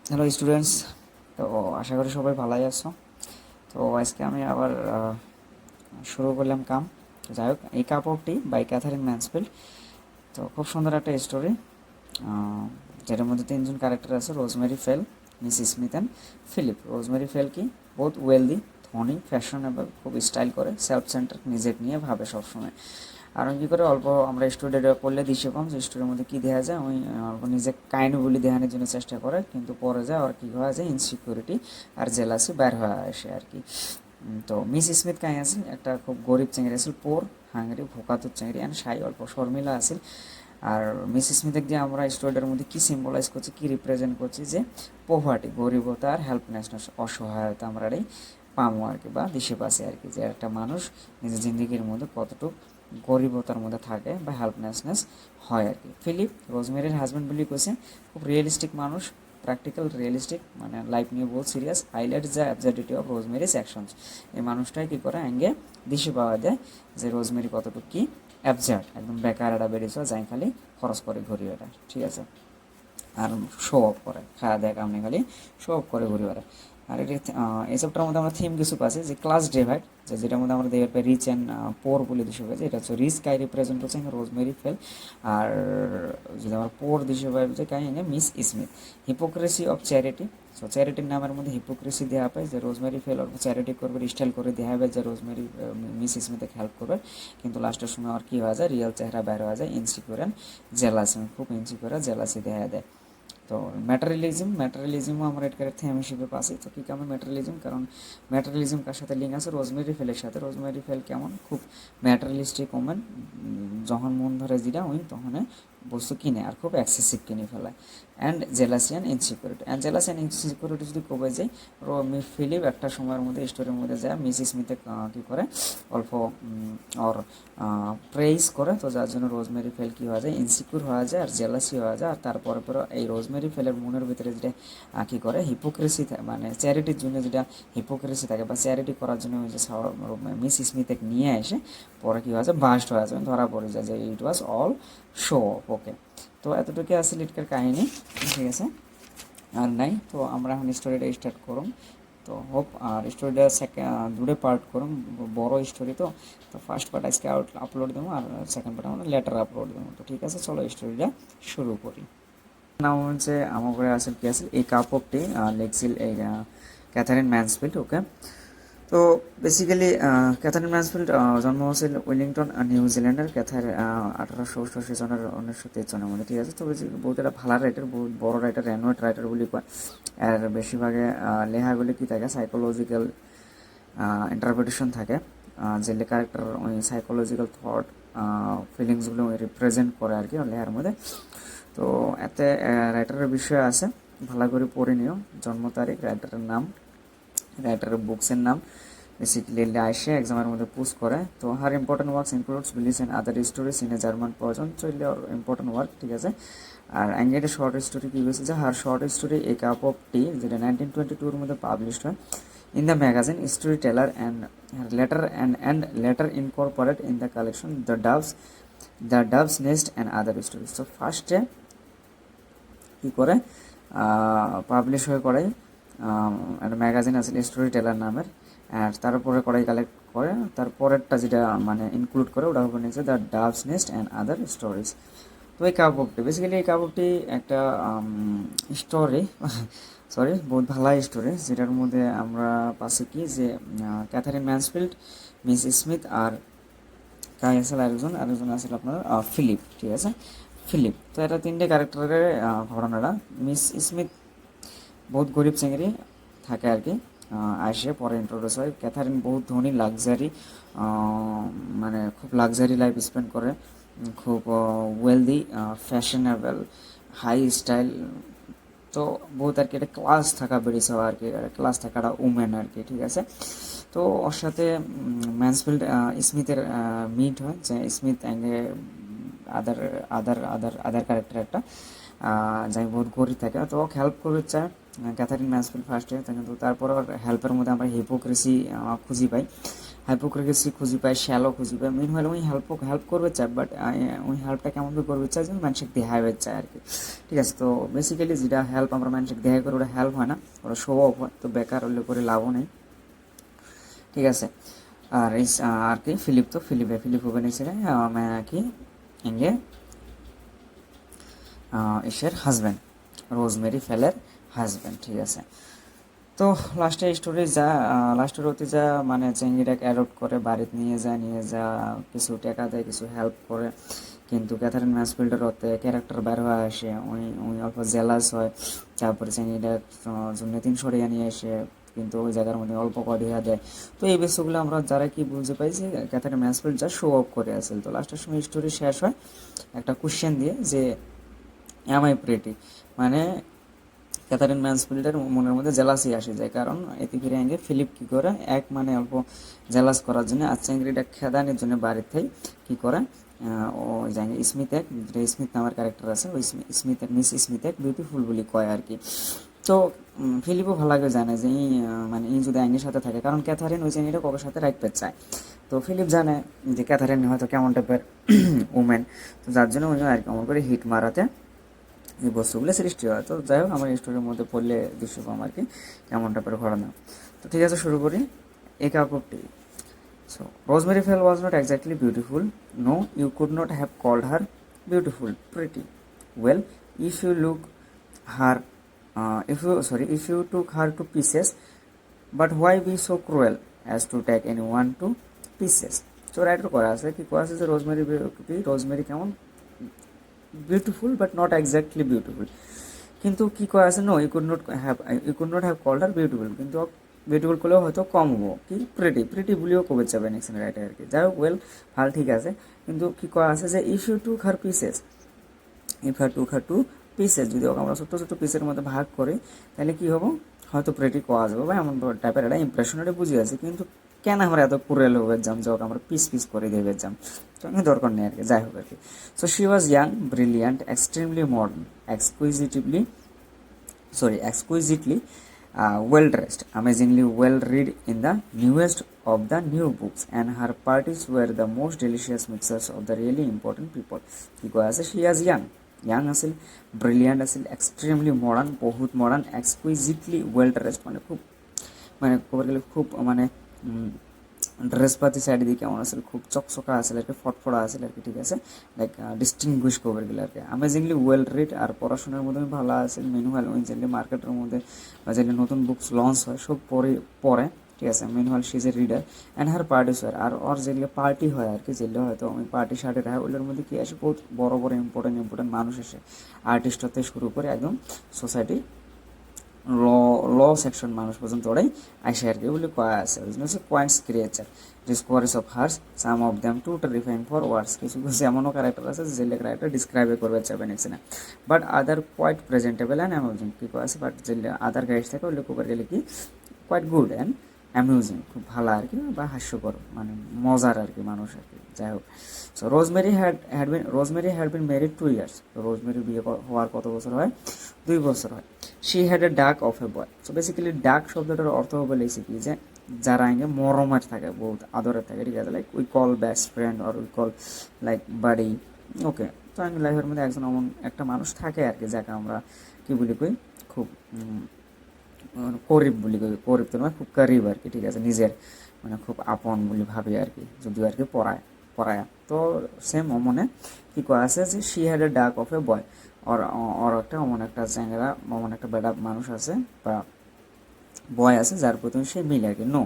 Hello students, তো আশা করি সবাই ভালোই আছো। তো আজকে আমি আবার শুরু করলাম কাম। যাই হোক, এই cup of tea by Katherine Mansfield. তো খুব সুন্দর একটা স্টোরি, যেটার মধ্যে তিনজন ক্যারেক্টার আছে: Rosemary Fell, Miss Smith and Philip. Rosemary Fell কি বহুত ওয়েলদি, ধনী, ফ্যাশনেবল, খুব স্টাইল করে, সেলফ সেন্টার, নিজেকে নিয়ে ভাবে সবসময়। আর কী করে অল্প আমরা স্টুডেন্ট পড়লে দিশে পাম যে স্টোরির মধ্যে কী দেওয়া যায়, ওই অল্প নিজে কাহিনী বলি দেখানোর জন্য চেষ্টা করে, কিন্তু পরে যায় আর কী হওয়া যায়, ইনসিকিউরিটি আর জেলাসি বের হয়ে আসে আর কি। তো মিস স্মিথ কাহিনী আছে, একটা খুব গরিব চেঙ্গরি আছিল, পোর, হাঙ্গারি, ভোকাতুর চেঙ্গরি অ্যান্ড সাই, অল্প শর্মিলা আছিল। আর মিস স্মিথের দিয়ে আমরা স্টোরিটার মধ্যে কী সিম্বলাইজ করছি, কী রিপ্রেজেন্ট করছি, যে পোভার্টি, গরিবতা আর হেল্পনেসনেস, অসহায়তা আমরা এই পামো আর কি, বা দিশে পাশে আর কি, যে একটা মানুষ নিজের জিন্দগির মধ্যে কতটুকু গরিবতার মধ্যে থাকে বা হেল্পনেসনেস হয় আর কি। ফিলিপ, রোজমেরির হাজব্যান্ড বলি কইছে, খুব রিয়েলিস্টিক মানুষ, প্র্যাকটিক্যাল, রিয়েলিস্টিক, মানে লাইফ নিয়ে বহুত serious, highlight the absurdity of Rosemary's actions. এই মানুষটাই কী করে অ্যাঙ্গে দিশে পাওয়া যায় যে রোজমেরি কতটুকু কি অ্যাবসার্ড, একদম বেকার এটা বেরিয়েছে, যাই খালি খরচ করে ঘুরি বেড়ায়, ঠিক আছে, আর শো অফ করে, খাওয়া দেয় কামনি খালি শো অফ করে ঘুরে বেড়ায়। আর এটা এই চ্যাপ্টারের মধ্যে আমরা থিম কিছু পাচ্ছি, যে ক্লাস ডিভাইড, যেটার মধ্যে আমরা দেখতে পাই রিচ অ্যান্ড পোর বলে দিশে পাই, এটা হচ্ছে রিচ কাই রিপ্রেজেন্ট হচ্ছে রোজমেরি ফেল। আর যদি আমরা পোর দিশে পাই যে কাই Miss Smith. Hypocrisy of charity, so চ্যারিটির নামের মধ্যে হিপোক্রেসি দেওয়া পায়, যে রোজমেরি ফেল অল্প চ্যারিটি করবে, স্টাইল করে দেওয়া হবে যে রোজমেরি মিস স্মিথকে হেল্প করবে, কিন্তু লাস্টের সময় আর কী হওয়া যায়, রিয়েল চেহারা বের হওয়া যায়, ইনসিকিউর অ্যান্ড জেলাসি, খুব ইনসিকিউর আর জেলাসি দেখা দেয়। তো ম্যাটেরিয়ালিজমও আমরা এটাকে থিম হিসেবে পাচ্ছি। তো কী কেমন ম্যাটেরিয়ালিজম, কারণ ম্যাটেরিয়ালিজম কার সাথে লিঙ্ক আছে, রোজমেরি ফেলের সাথে। রোজমেরি ফেল কেমন, খুব ম্যাটেরিয়ালিস্টিক ওমেন, যখন মন ধরে যেটা ওই তখন বস্তু কিনে, আর খুব এক্সেসিভ কিনে ফেলায়। অ্যান্ড জেলাসি অ্যান্ড ইনসিকিউরিটি, যদি কবে যায়, ফিলিপ একটা সময়ের মধ্যে স্টোরির মধ্যে যায় মিস স্মিথে কী করে অল্প ওর প্রেইজ করে, তো যার জন্য রোজমেরি ফেল কী হওয়া যায়, ইনসিকিউর হওয়া যায় আর জেলাসি হওয়া যায়। আর তারপরে পরে এই রোজমেরি ফেলের মনের ভিতরে যেটা কী করে, হিপোক্রেসি, মানে চ্যারিটির জন্য যেটা হিপোক্রেসি থাকে, বা চ্যারিটি করার জন্য যে মিস স্মিথে নিয়ে এসে পরে কী হয়েছে, বাস্ট হয়ে যায়, ধরা পড়ে যায় যে ইট ওয়াজ অল শো অফ। ওকে, তো এতটুকু আছে লিটকার কাহিনী, ঠিক আছে, আর নাই। তো আমরা এখন স্টোরিটা স্টার্ট করুন। তো হোপ আর স্টোরিটা দুটো পার্ট করুন, বড় স্টোরি। তো তো ফার্স্ট পার্ট আজকে আপলোড দেবো, আর সেকেন্ড পার্ট আমরা লেটার আপলোড দেবো। তো ঠিক আছে, চলো স্টোরিটা শুরু করি। নাম হচ্ছে আমার ঘরে আসল কি আসল, এই কাপ অফটি লেখছিল এই ক্যাথারিন ম্যান্সফিল্ড। ওকে, তো বেসিক্যালি ক্যাথারিন ম্যান্সফিল্ড জন্ম হয়েছিল ওয়েলিংটন, নিউজিল্যান্ডের। 1888 সনের 1923 মধ্যে, ঠিক আছে। তো বহুত একটা ভালো রাইটার, বহুত বড় রাইটার, রেনোয়েট রাইটার বলি কয়। আর বেশিরভাগে লেখাগুলি কী থাকে, সাইকোলজিক্যাল ইন্টারপ্রিটেশন থাকে, যে ক্যারেক্টার ওই সাইকোলজিক্যাল থট, ফিলিংসগুলো রিপ্রেজেন্ট করে আর কি লেখার মধ্যে। তো এতে রাইটারের বিষয় আছে, ভালো করে পড়ে নিও। জন্ম তারিখ, রাইটারের নাম, রাইটারের বুকসের নাম, বেসিক্যালি আসে এক্সামের মধ্যে পুশ করে। তো her important works includes Bliss and other stories in a German পর্যন্ত চললে ইম্পর্টেন্ট ওয়ার্ক, ঠিক আছে। আর অ্যাঙ্গেটের শর্ট স্টোরি কী হয়েছে, যে her short story a cup of tea, যেটা 1922 মধ্যে পাবলিশড হয় in the magazine Storyteller, and later incorporated in the collection The Dove's Nest and Other Stories. So first কি করে পাবলিশ হয়ে করে একটা ম্যাগাজিন আছে স্টোরি টেলার নামের, আর তারপরে করাই কালেক্ট করে, তারপরেরটা যেটা মানে ইনক্লুড করে ওটা হবে নিচে the doves nest and other stories. তো এই কাব্যটি বেসিক্যালি, এই কাব্যটি একটা স্টোরি সরি বহুত ভালো স্টোরি, যেটার মধ্যে আমরা পাচ্ছি কি, যে ক্যাথারিন ম্যান্সফিল্ড, মিস স্মিথ, আর কাই আসলে আরেকজন আসলে আপনার ফিলিপ, ঠিক আছে, ফিলিপ। তো এটা তিনটে ক্যারেক্টারের ঘটনাটা। মিস স্মিথ বহুত গরিব চেঙ্গরি থাকে আর কি, আসে পরে ইন্ট্রোডিউস হয়। ক্যাথারিন বহুত ধনী, লাক্সারি, মানে খুব লাক্সারি লাইফ স্পেন্ড করে, খুব ওয়েলদি, ফ্যাশনেবল, হাই স্টাইল। তো বহুত আর কি একটা ক্লাস থাকা বেরিয়েছে আর কি, ক্লাস থাকাটা উমেন আর কি, ঠিক আছে। তো ওর সাথে ম্যান্সফিল্ড স্মিথের মিট হয়, যে স্মিথ অ্যাঙ্গে আদার আদার আদার আদার ক্যারেক্টার একটা, যাই বহুত গরিব থাকে, তো ওকে হেল্প করতে চায় ক্যাথারিন ম্যান্সফিল্ড ফার্স্টে, কিন্তু তারপর হেল্পের মধ্যে আমরা হিপোক্রেসি খুঁজি পাই। হাইপোক্রেসি খুঁজি পায়, শ্যালো খুঁজি পায়। মেন হলে উনি হেল্প করবে চায়, বাট উনি হেল্পটা কেমন করে করবে চায় যে মানুষকে দেখাবে চায় আর কি। ঠিক আছে, তো বেসিক্যালি যেটা হেল্প আমরা মানুষকে দেখা করে ওটা হেল্প হয় না, ওটা শো অফ হয়, তো বেকার হলে করে লাভও নেই। ঠিক আছে, আর এই আর কি ফিলিপ হবে নিচে কি ইংগে ইসের হাজব্যান্ড, রোজমেরি ফেলের হাজব্যান্ড। ঠিক আছে, তো লাস্টের অতি যা মানে চেঙ্গিটাকে অ্যাডপ্ট করে বাড়িতে নিয়ে যা কিছু টাকা দেয়, কিছু হেল্প করে। কিন্তু ক্যাথারিন ম্যাসফিল্ডের ওতে ক্যারেক্টার বের হয়ে আসে, উনি অল্প জেলাস হয়। তারপরে চেঙ্গিটা জন্য 300 টাকা নিয়ে এসে কিন্তু ওই জায়গার মধ্যে অল্প কডিয়া দেয়। তো এই বিষয়গুলো আমরা যারা কি বুঝতে পাই যে ক্যাথারিন ম্যাসফিল্ড যা শো অফ করে আসে। তো লাস্টের সময় স্টোরি শেষ হয় একটা কোশ্চেন দিয়ে যে এম আই প্রেটি, মানে ক্যাথারিন ম্যানসফিল্ডের মনের মধ্যে জেলাসি আসে যায়, কারণ এতে ফিরে আগে ফিলিপ কী করে মানে অল্প জেলাস করার জন্য আর চাংরিটা খেদানোর জন্য বাড়ির থেকে কী করে ও জানি স্মিথ নামের ক্যারেক্টার আছে, ওই মিস স্মিথ বিউটিফুল বলি কয় আর কি। তো ফিলিপও ভালো লাগে জানে যে মানে যদি অ্যাঙ্গের সাথে থাকে, কারণ ক্যাথারিন ওই চেনিটা কবের সাথে রাখতে চায়। তো ফিলিপ জানে যে ক্যাথারিন হয়তো কেমন টাইপের উমেন, তো যার জন্য উনি আর কেমন করে হিট মারাতে এই বস্তুগুলো সৃষ্টি হয়। তো যাই হোক, আমার স্টোরির মধ্যে পড়লে দৃশ্যপাম আর কি কেমন টাইপের ঘটনা। তো ঠিক আছে, শুরু করি এই কাপড়টি। So Rosemary fail was not exactly beautiful, no you could not have called her beautiful, pretty, well if you look her if you took her to pieces, but why be so cruel as to take anyone to pieces? তো writer করা আছে কি করা আছে যে Rosemary কেমন beautiful but not exactly beautiful, কিন্তু কী করা আছে no you could not have called her beautiful, কিন্তু বিউটিফুল করলেও হয়তো কম হবো কি প্রিটি বলিও কবে যাবে নেক্সট রাইটার আর কি। যাই হোক, ওয়েল ভাল ঠিক আছে, কিন্তু কী করা আছে যে if you took her pieces যদি ওকে আমরা ছোটো ছোটো পিসের মধ্যে ভাগ করি তাহলে কী হবো, হয়তো প্রেটি কোয়া যাবে বা এমন টাইপের একটা ইমপ্রেশনারি বুঝে আছে। কিন্তু কেন আমরা এত কুরেল হয়ে যাম যে ওকে আমরা পিস করে দিয়ে যাম, তো আমি দরকার নেই আর কি। যাই হোক আর কি। So she was young, brilliant, extremely modern, exquisitely well dressed, amazingly well read in the newest of the new books, and her parties were the most delicious mixers of the really important people. কি কয় আছে, she was young আছিল, brilliant আছিল, extremely modern, বহুত modern, এক্সকুইজিটলি well dressed, মানে খুব মানে খবর গেলে খুব মানে ড্রেসপাতি সাইড দিয়ে কেমন আসলে খুব চকচকা আসলে আর কি, ফটফড়া আসলে আর কি। ঠিক আছে, লাইক ডিস্টিংগুইশ খবর গেলে আর কি, অ্যামেজিংলি ওয়েল রিড, আর পড়াশোনার মধ্যে ভালো আছে। মেনুয়াল ওই যেগুলি মার্কেটের মধ্যে বা যেগুলি নতুন বুকস লঞ্চ হয় সব পড়ে। ঠিক আছে, manual she is a reader, and her parties হয়, আর ওর যেগুলো পার্টি হয় আর কি, যেগুলো হয়তো ওই পার্টি শার্টের হয় ওগুলোর মধ্যে কী আসে, বহুত বড় বড় ইম্পর্টেন্ট মানুষ আসে, আর্টিস্ট হতে শুরু করে একদম সোসাইটি ল সেকশন মানুষ পর্যন্ত ওরাই আইসে আর কি, বলে কয়া আছে। ওই জন্য হচ্ছে points creature, discoveries of hers, some of them too terrifying for words, কিছু কিছু এমনও ক্যারেক্টার আছে যে ক্যারেক্টার ডিসক্রাইবে করবে চাবে নেক্সট না, but other quite presentable and amusing. কী কয়া আছে, বাট যে আদার গাইডস থাকে ওগুলো কোপার গেলে কি কোয়াইট গুড অ্যান্ড অ্যামিউজিং, খুব ভালো আর কি, বা হাস্যকর মানে মজার আর কি মানুষ আর কি। যাই হোক, so rosemary had been married 2 years। তো রোজমেরি বিয়ে হওয়ার কত বছর হয়, 2 বছর হয়। শি হ্যাড এ ডাক of A boy. So basically ডাক শব্দটার অর্থ হবে বেসিক্যালি যে যারা আগে মরমের থাকে, বহুত আদরের থাকে। ঠিক আছে, like we call best friend or we call like buddy. Okay, তো আমি লাইফের মধ্যে একজন এমন একটা মানুষ থাকে আর কি, যাকে আমরা কী বলি কই খুব করিব বলি, করিব তো নয়, খুব করিব আর কি। ঠিক আছে, নিজের মানে খুব আপন বলে ভাবি আর কি, যদিও আর কি পড়ায়। তো সেম মনে কী করা আছে যে শি হ্যাড এ ডাক অফ এ বয়, ওর একটা অমন একটা চ্যাংরা অমন একটা বেড়া মানুষ আছে বা বয় আছে যার প্রতি সে মিলে আর কি। No,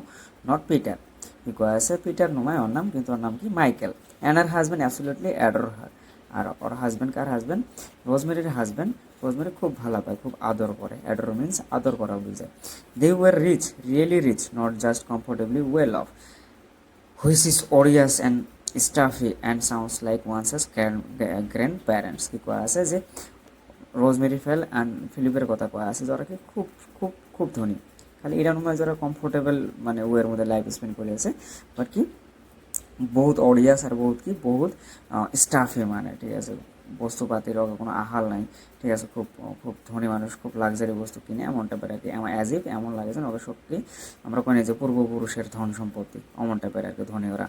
not Peter. কী করা আছে, পিটার নয় ওর নাম, কিন্তু ওর নাম কি Michael, and her husband absolutely adore her. আর ওর হাজব্যান্ড, কার হাজব্যান্ড, রোজমেরির হাজব্যান্ড, রোজমেরি খুব ভালো পায়, খুব আদর করে। অ্যাডোর মিন্স আদর করা বুঝায়। They were rich, really rich, not just comfortably well off, which is odious and stuffy and sounds like one's grandparents. কী করা আছে যে রোজমেরি ফেল অ্যান্ড ফিলিপের কথা কয়া আছে যে ওরা কি খুব খুব খুব ধনী, খালি এরা নয় যারা কমফোর্টেবল মানে ওয়ের মধ্যে লাইফ স্পেন্ড করে আছে, বাট কি বহুত অডিয়াস আর বহুত স্টাফে মানে। ঠিক আছে, বস্তুপাতির কোনো আহাল নাই, ঠিক আছে, খুব খুব ধনী মানুষ, খুব লাক্সারি বস্তু কিনে এমন টাইপের আর কি, অ্যাজ ইফ এমন লাগে যেন ওদের সত্যি আমরা কোন যে পূর্বপুরুষের ধন সম্পত্তি এমন টাইপের আর কি ধনী ওরা।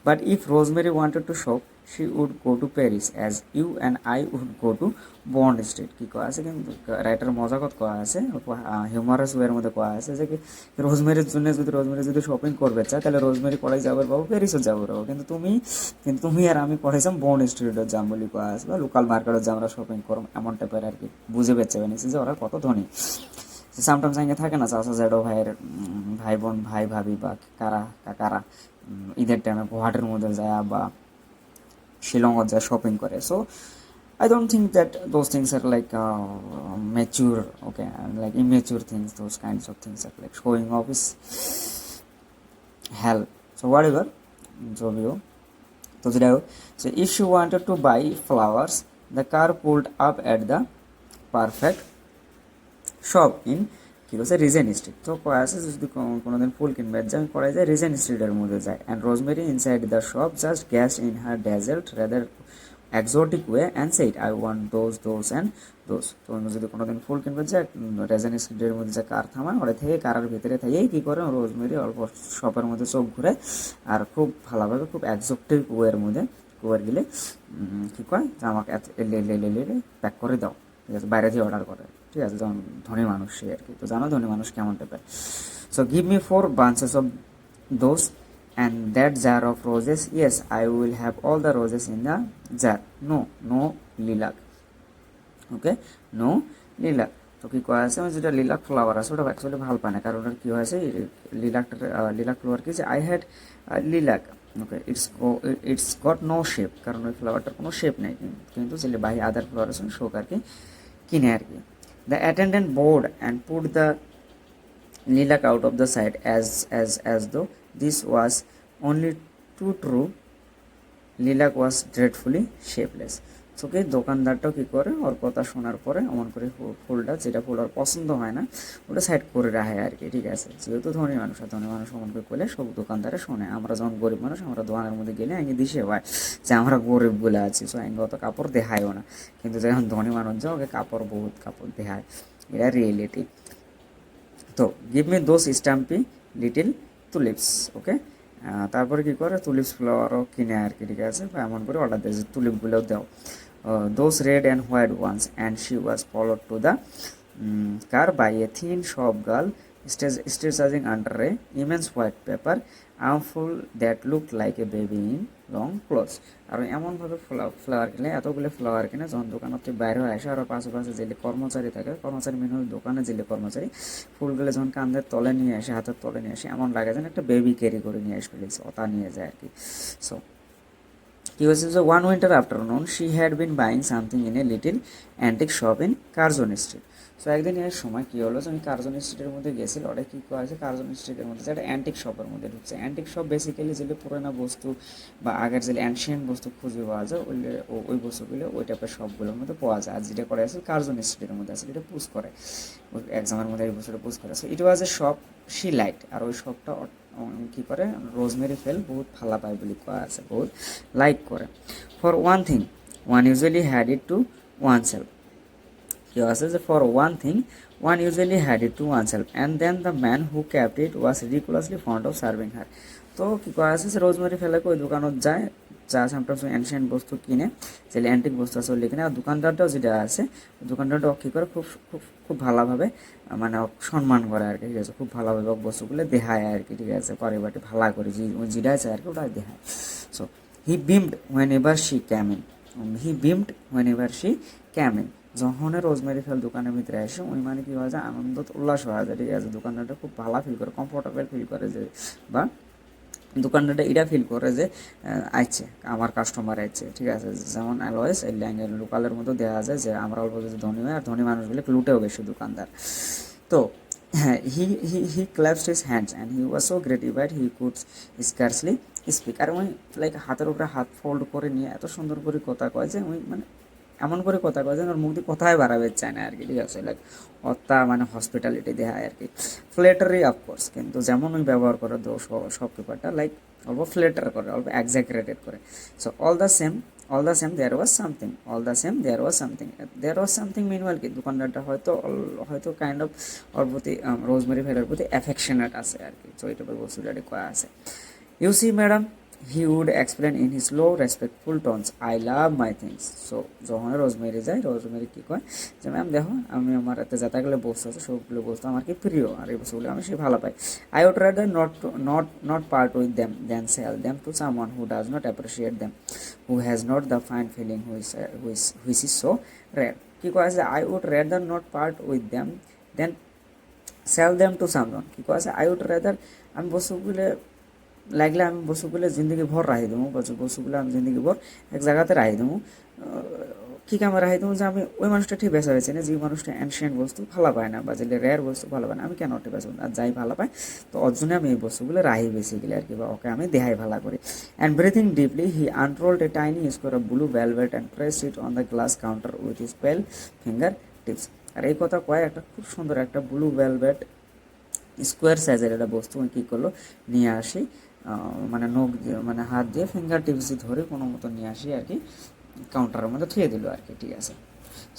But if Rosemary wanted to shop she would go to Paris as you and I would go to Bond Street. কী কয়া আছে কিন্তু রাইটার মজাগত কয়া আছে, হিউমারাস ওয়ের মধ্যে কয়া আছে যে কি রোজমেরির জন্য রোজমেরি যদি শপিং করবে চায় তাহলে রোজমেরি কলেজ যাবার বাবু প্যারিসও যাবো রাবো, কিন্তু তুমি আর আমি পড়াইছিলাম বন্ড স্ট্রিটত যাম বলি কয়া আছে, বা লোকাল মার্কেটত যে আমরা শপিং করব এমন টাইপের আর কি বুঝে পেয়েছে বেনিছি যে ওরা কত ধনী। সামটাইমস আগে থাকে না চাচা জ্যাঠো ভাইয়ের ভাই বোন ভাই ভাবি বা কারা কাকারা ঈদের টাইমে গুয়াহাটির মধ্যে যায় বা শিলংত যায় শপিং করে। So I don't think that those things are like mature, okay, and like immature things. Those kinds of things are like showing off is hell. So whatever, so you. So if she wanted to buy flowers, the car pulled up at the perfect shop in কি বলছে reason street. তো কয়া আছে যদি কোনোদিন ফুল কিনবে যায় করা যায় রিজেন স্ট্রিটের মধ্যে যায়, and Rosemary inside the shop just gazed in her dazzled rather exotic way and said I want those and those। তো যদি কোনোদিন ফুল কিনবে যায় রেজেন স্ট্রিটের মধ্যে যে কার থামায় ওরা থেকে কারের ভিতরে থেকেই কী করে রোজমেরি অল্প শপের মধ্যে চোখ ঘুরে আর খুব ভালোভাবে খুব একজোটিক ওয়ের মধ্যে কুয়ার গেলে কী কয় যে আমাকে প্যাক করে দাও, ঠিক আছে, বাইরে দিয়ে অর্ডার করে, ঠিক আছে, যেমন ধনী মানুষ সে আর কি। তো জানো ধনী মানুষ কেমন টাইপের। So give me 4 bunches of those and that jar of roses, yes I will have all the roses in the jar, no lilac, okay, no lilac। তো কি করা আছে যেটা লিলাক ফ্লাওয়ার আছে ওটা অ্যাকচুয়ালি ভালো পায় না, কারণ ওটা কী হয়েছে লিলাক ফ্লাওয়ার কি যে I had lilac, okay, it's got no shape, কারণ ওই ফ্লাওয়ারটার কোনো শেপ নেই, কিন্তু যে বাই আদার ফ্লাওয়ার আছে শোক আর কি কিনে আর কি। The attendant board and put the lilac out of the sight as though this was only too true, lilac was dreadfully shapeless। So কি দোকানদারটাও কী করে ওর কথা শোনার পরে এমন করে ফুলটা যেটা ফুল ওর পছন্দ হয় না ওটা সাইড করে রাখে আর কি, ঠিক আছে, যেহেতু ধনী মানুষ আর ধনী মানুষ এমন করে করলে সব দোকানদারে শোনে। আমরা যখন গরিব মানুষ আমরা দোকানের মধ্যে গেলে আগে দিশে হয় যে আমরা গরিব বলে আছি, সো আগে অত কাপড় দেখায়ও না, কিন্তু যখন ধনী মানুষ যায় ওকে কাপড় বহুত কাপড় দেখায়, এটা রিয়েলিটি। তো গিভ মি দোজ স্ট্যাম্পি লিটিল তুলিপস, ওকে, তারপরে কী করে তুলিপস ফ্লাওয়ারও কিনে আর কি, ঠিক আছে, বা এমন করে অর্ডার দেয় যে তুলিপগুলোও দাও, those red and white ones, and she was followed to the car by a thin shop girl staging under a immense white paper armful that looked like a baby in long clothes। আর এমনভাবে flower কিনে এতগুলো flower কিনে যখন দোকানের থেকে বাইরে হয়ে আসে আর পাশে যে কর্মচারী থাকে কর্মচারী মিনু দোকানে যে কর্মচারী ফুলগুলো যখন কান্দের তলে নিয়ে আসে হাতের তলে নিয়ে আসে এমন লাগে যেন একটা বেবি ক্যারি করে নিয়ে আসে ফেলেছে ওটা নিয়ে যায় আর কি। সো কি হয়েছে যে one winter afternoon she had bin buying something in a little antique shop in Curzon street. So একদিন এর সময় কী হলো যে আমি কার্জন স্ট্রিটের মধ্যে গেছিল, ওটা কী করেছে কার্জন স্ট্রিটের মধ্যে যে একটা অ্যান্টিক শপের মধ্যে ঢুকছে। অ্যান্টিক শপ বেসিক্যালি যেগুলো পুরোনো বস্তু বা আগের যে অ্যানশিয়েন্ট বস্তু খুঁজে পাওয়া যায় ওই বস্তুগুলো ওই টাইপের শপগুলোর মধ্যে পাওয়া যায়। আর যেটা করে আছে কার্জন স্ট্রিটের মধ্যে আছে এটা পুশ করে ওই এক্সামের মধ্যে এই বস্তুটা পুশ করে। So it was a shop she like, আর ওই শপটা কী করে রোজমেরি ফেল বহুত ভালো পায় বলে করা আছে, বহুত লাইক করে। For one thing one usually had it to oneself, কি আছে যে for one thing one usually had it to oneself and then the man who kept it was ridiculously fond of serving her. তো কী করা আছে যে rosemary ফেলাকে ওই দোকানত যায় যা সামটাইমস অ্যানশিয়েন্ট বস্তু কিনে যে অ্যান্টিক বস্তু আছে ওগুলো কিনে, আর দোকানদারটাও যেটা আছে দোকানদারটাও কী করে খুব খুব খুব ভালোভাবে মানে সম্মান করে আর কি, ঠিক আছে, খুব ভালোভাবে বস্তুগুলো দেখায় আর কি, ঠিক আছে, পরিবারটি ভালো করে যেটা আছে আর কি ওটা দেখায়। So he beamed whenever she came in, যখন রোজমেরি ফেল দোকানের ভিতরে আসে ওই মানে কী হয় যায় আনন্দ উল্লাস হয়ে যায়, ঠিক আছে, দোকানদারটা খুব ভালো ফিল করে কমফোর্টেবল ফিল করে যে বা দোকানদারটা এটা ফিল করে যে আইছে আমার কাস্টমার আইছে, ঠিক আছে, যেমন অলওয়েজ এই লোকালের মতো দেওয়া যায় যে আমরা অল্প যদি ধনী হয় আর ধনী মানুষগুলো লুটেও বেশি দোকানদার। তো হ্যাঁ he clasped his hands and he was so gratified he could scarcely speak. আর ওই লাইক হাতের উপরে হাত ফোল্ড করে নিয়ে এত সুন্দর করে কথা কয় যে ওই মানে এমন করে কথা কয় যেন ওর মুখ দিয়ে কথাই বাড়াবে চায় না আর কি, ঠিক আছে, লাইক অত্যা মানে হসপিটালিটি দেখায় আর কি। ফ্লেটারি অফকোর্স, কিন্তু যেমন ওই ব্যবহার করে শপকিপারটা লাইক অল্প ফ্লেটার করে অল্প এক্সাগ্রেটেড করে। So all the same all the same there was something, all the same there was something, there was something meanwhile কি দোকানদারটা হয়তো হয়তো কাইন্ড অফ ওর প্রতি রোজমেরি ফেলের প্রতি অ্যাফেকশনেট আছে আর কি। তো এইটা বস্তুটা কয়া আছে। You see madam, he would explain in his low respectful tones, I love my things. So যখন রোজমেরি যায়, রোজমেরি কী কয় যে ম্যাম দেখো আমি আমার এতে যাতাগুলো বস্তু আছে সবগুলো বস্তু আমার কি প্রিয়, আর এই বস্তুগুলো আমি সে ভালো পাই। I would rather not part with them than sell them to someone who does not appreciate them, who has not the fine feeling which is so rare. কী কয় আছে, I would rather not part with them than sell them to someone. কী কয় আছে, I would rather আমি বস্তুগুলো লাগলে আমি বস্তুগুলো জিন্দগি ভর রাখি দেবো, বস্তুগুলো আমি জিন্দগি ভর এক জায়গাতে রাখি দেবো। কী কামে রাখি দেবো যে আমি ওই মানুষটা ঠিক বেচা হয়েছে না, যে মানুষটা অ্যানশিয়েন্ট বস্তু ভালো পায় না বা যে রেয়ার বস্তু ভালো পায় না, আমি কেন ওটা বেচবো, আর যাই ভালো পায় তো ওর জন্য আমি এই বস্তুগুলো রাহি বেসিক্যালি আর কি, বা ওকে আমি দেহাই ভালো করি। And breathing deeply he unrolled a tiny square of blue velvet and pressed it on the glass counter with his pale fingertips. আর এই কথা কয় একটা খুব সুন্দর একটা ব্লু ভেলভেট স্কোয়ার সাইজের একটা বস্তু কী করলো নিয়ে আসি, মানে নখ দিয়ে মানে হাত দিয়ে ফিঙ্গার টিপস ধরে কোনো মতো নিয়ে আসি আর কি কাউন্টারের মধ্যে থুয়ে দিল আর কি, ঠিক আছে।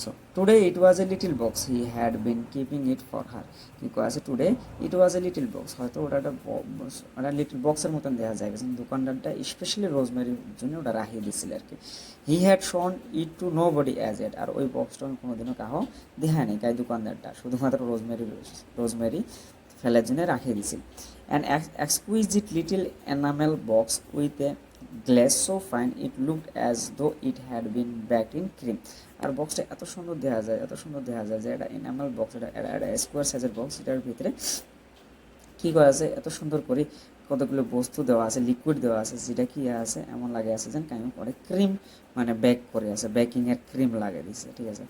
So today it was a little box he had been keeping it for her. কী আছে today it was a little box, হয়তো ওটা একটা লিটিল বক্সের মতন দেখা যায়, কিন্তু দোকানদারটা স্পেশালি রোজমেরির জন্য ওটা রাখিয়ে দিচ্ছিল আর কি। হি হ্যাড শোন ইট টু নো বডি অ্যাজ এট, আর ওই বক্সটা কোনোদিনও কাহো দেখায় নেই, তাই দোকানদারটা শুধুমাত্র রোজমেরি ফেলার জন্য রাখিয়ে দিছিল। An exquisite little enamel box with a glass so fine it looked as though it had been baked in cream. আর বক্সটা এত সুন্দর দেখা যায়, এত সুন্দর দেখা যায় যে এটা এনামেল বক্স, এটা একটা স্কোয়ার সাইজের বক্স, এটার ভিতরে কী করা আছে এত সুন্দর করে কতগুলো বস্তু দেওয়া আছে, লিকুইড দেওয়া আছে, যেটা কি আছে এমন লাগে আছে যেন কাইম করে ক্রিম মানে বেক করে আছে, বেকিংয়ের ক্রিম লাগিয়ে দিচ্ছে, ঠিক আছে।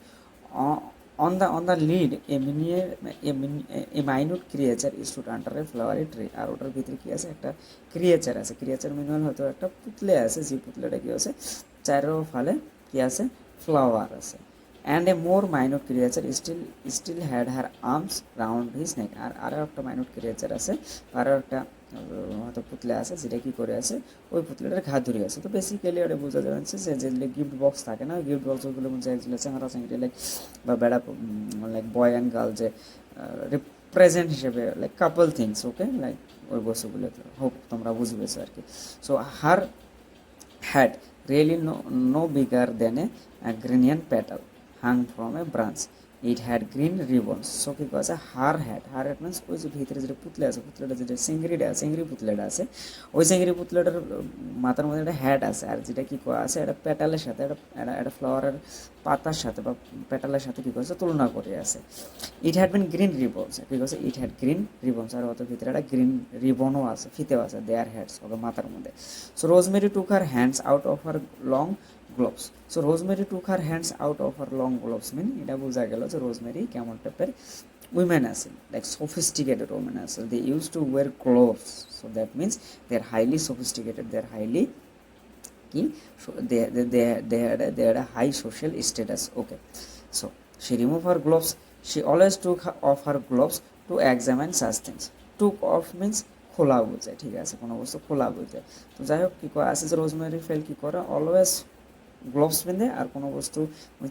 on the lid a minute creature stood under a flowery tree, আর ওটার ভিতরে কি আছে একটা ক্রিয়েচার আছে, ক্রিয়েচার মিনিমাল হয়তো একটা পুতলে আছে, যে পুতলেটা কি আছে চারো ফালে কি আছে ফ্লাওয়ার আছে। And a more minor creature still had her arms round his neck, আর আরও একটা মাইনর ক্রিয়েচার আছে, আরও একটা হয়তো পুতলে আছে যেটা কী করে আছে ওই পুতলেটার ঘাত ধরে আছে। তো বেসিক্যালি ওটা বোঝা যাচ্ছে যে যেগুলো গিফট বক্স থাকে না, গিফট বক্সগুলো মধ্যে যেগুলো চেংরা চেংড়ি লাইক বা বেড়া লাইক বয় অ্যান্ড গার্ল যে রিপ্রেজেন্ট হিসেবে লাইক কাপল থিংস, ওকে লাইক ওই বস্তুগুলো হোপ তোমরা বুঝবেছো আর কি। So her had really no bigger than a grenian petal hung from a branch. It had green ribbons. So কি আছে হার হ্যাড মিনস ওই যে ভিতরে যেটা পুতলে আছে, পুতলেটা যেটা চিংড়ি পুতলেটা আছে, ওই চিংড়ি পুতলেটার মাথার মধ্যে একটা হ্যাড আছে, আর যেটা কি করা আছে একটা পেটালের সাথে একটা ফ্লাওয়ারের পাতার সাথে বা পেটালের সাথে কী করছে তুলনা করে আছে। ইট হ্যাড বিন গ্রিন রিবনস, ঠিক আছে, ইট হ্যাড গ্রিন রিবনস, আর ওদের ভিতরে একটা গ্রিন রিবনও আছে, ফিতেও আছে, দেয়ার হ্যাডস ওদের মাথার মধ্যে। So Rosemary took her hands out of her long gloves. So Rosemary took her hands out of her long gloves mean এটা বোঝা গেল যে রোজমেরি কেমন টাইপের উইমেন আছে, লাইক সোফিস্টিকেটেড উইমেন আছে, they use to wear gloves, so that means they are highly sophisticated, they are highly কি they had a high social status, okay. So she removed her gloves, she always took off her gloves to examine such things. Took off means খোলা বোঝায়, ঠিক আছে, কোনো বস্তু খোলা বোঝায়। তো যাই হোক কী করে আছে যে রোজমেরি ফেল কী করে অলওয়েজ গ্লোভস বেঁধে আর কোনো বস্তু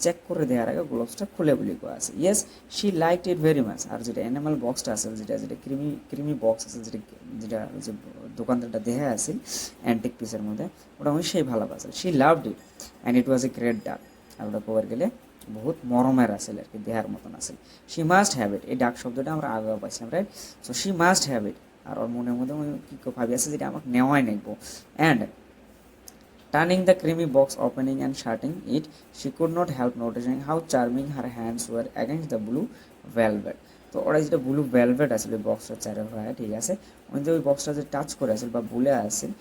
চেক করে দেওয়ার আগে গ্লোভসটা খুলে বলি করা আছে। Yes she liked it very much. আর যেটা অ্যানিমাল বক্সটা আছে, যেটা ক্রিমি বক্স আছে, যেটা যে দোকানদারটা দেখা আছে অ্যান্টিক পিসের মধ্যে, ওটা আমি সেই ভালোবাসে। She loved it and it was a great duck. আর ওটা কবার গেলে বহুত মরমের আসেল আর কি, দেহার মতন আসেল। শি মাস্ট হ্যাভ ইট, এই ডাক শব্দটা আমরা আগে পাইছিলাম, right. So she must have it, আর ওর মনের মধ্যে কী ভাবি আছে যেটা আমাকে নেওয়াই নেবো। And turning the creamy box, opening and shutting it, she could not help noticing how charming her hands were against the blue velvet. তো ওরা যেটা ব্লু ভেলভেট আসলে বক্সটার চারে হয়, ঠিক আছে, কিন্তু ওই বক্সটা যে টাচ করে আসল বা বুলে আসেল,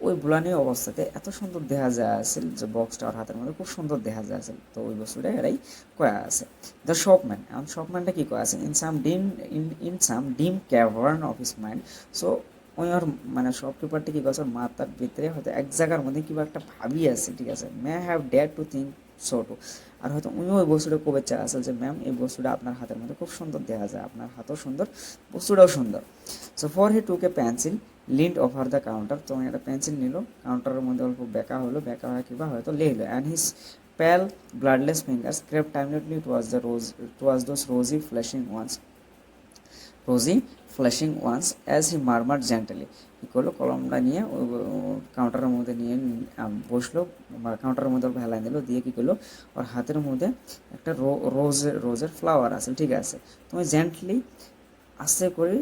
ওই বুলানি অবস্থাতে এত সুন্দর দেখা যায় আসেল যে বক্সটা ওর হাতের মধ্যে খুব সুন্দর দেখা যায় আসেল। তো ওই বস্তুটা এরাই কয়া আছে। দ্য শপম্যান, এখন শপম্যানটা কী কয়া আছে, ইন সাম ডিম cavern of his mind. So ওই ওর মানে শপকিপারটা কী করছে, মাথার ভিতরে হয়তো এক জায়গার মধ্যে কিংবা একটা ভাবি আছে, ঠিক আছে, may have dare to think so too. আর হয়তো উনিও ওই বস্তুটা কবে চা আসল যে ম্যাম এই বস্তুটা আপনার হাতের মধ্যে খুব সুন্দর দেখা যায়, আপনার হাতও সুন্দর, বস্তুটাও সুন্দর। So for he took a pencil leaned over the counter, তো একটা পেন্সিল নিল, কাউন্টারের মধ্যে অল্প বেঁকা হলো, বেঁকা হয় কিংবা হয়তো লিখলো, and his pale bloodless fingers scraped timidly towards those rosy flashing ones as he murmured gently. কী করলো, কলমটা নিয়ে কাউন্টারের মধ্যে নিয়ে বসলো, বা কাউন্টারের মধ্যে অল্প হেলান দিল, দিয়ে কী করলো, ওর হাতের মধ্যে একটা রোজের ফ্লাওয়ার আছে, ঠিক আছে, তুমি জেন্টলি আস্তে করে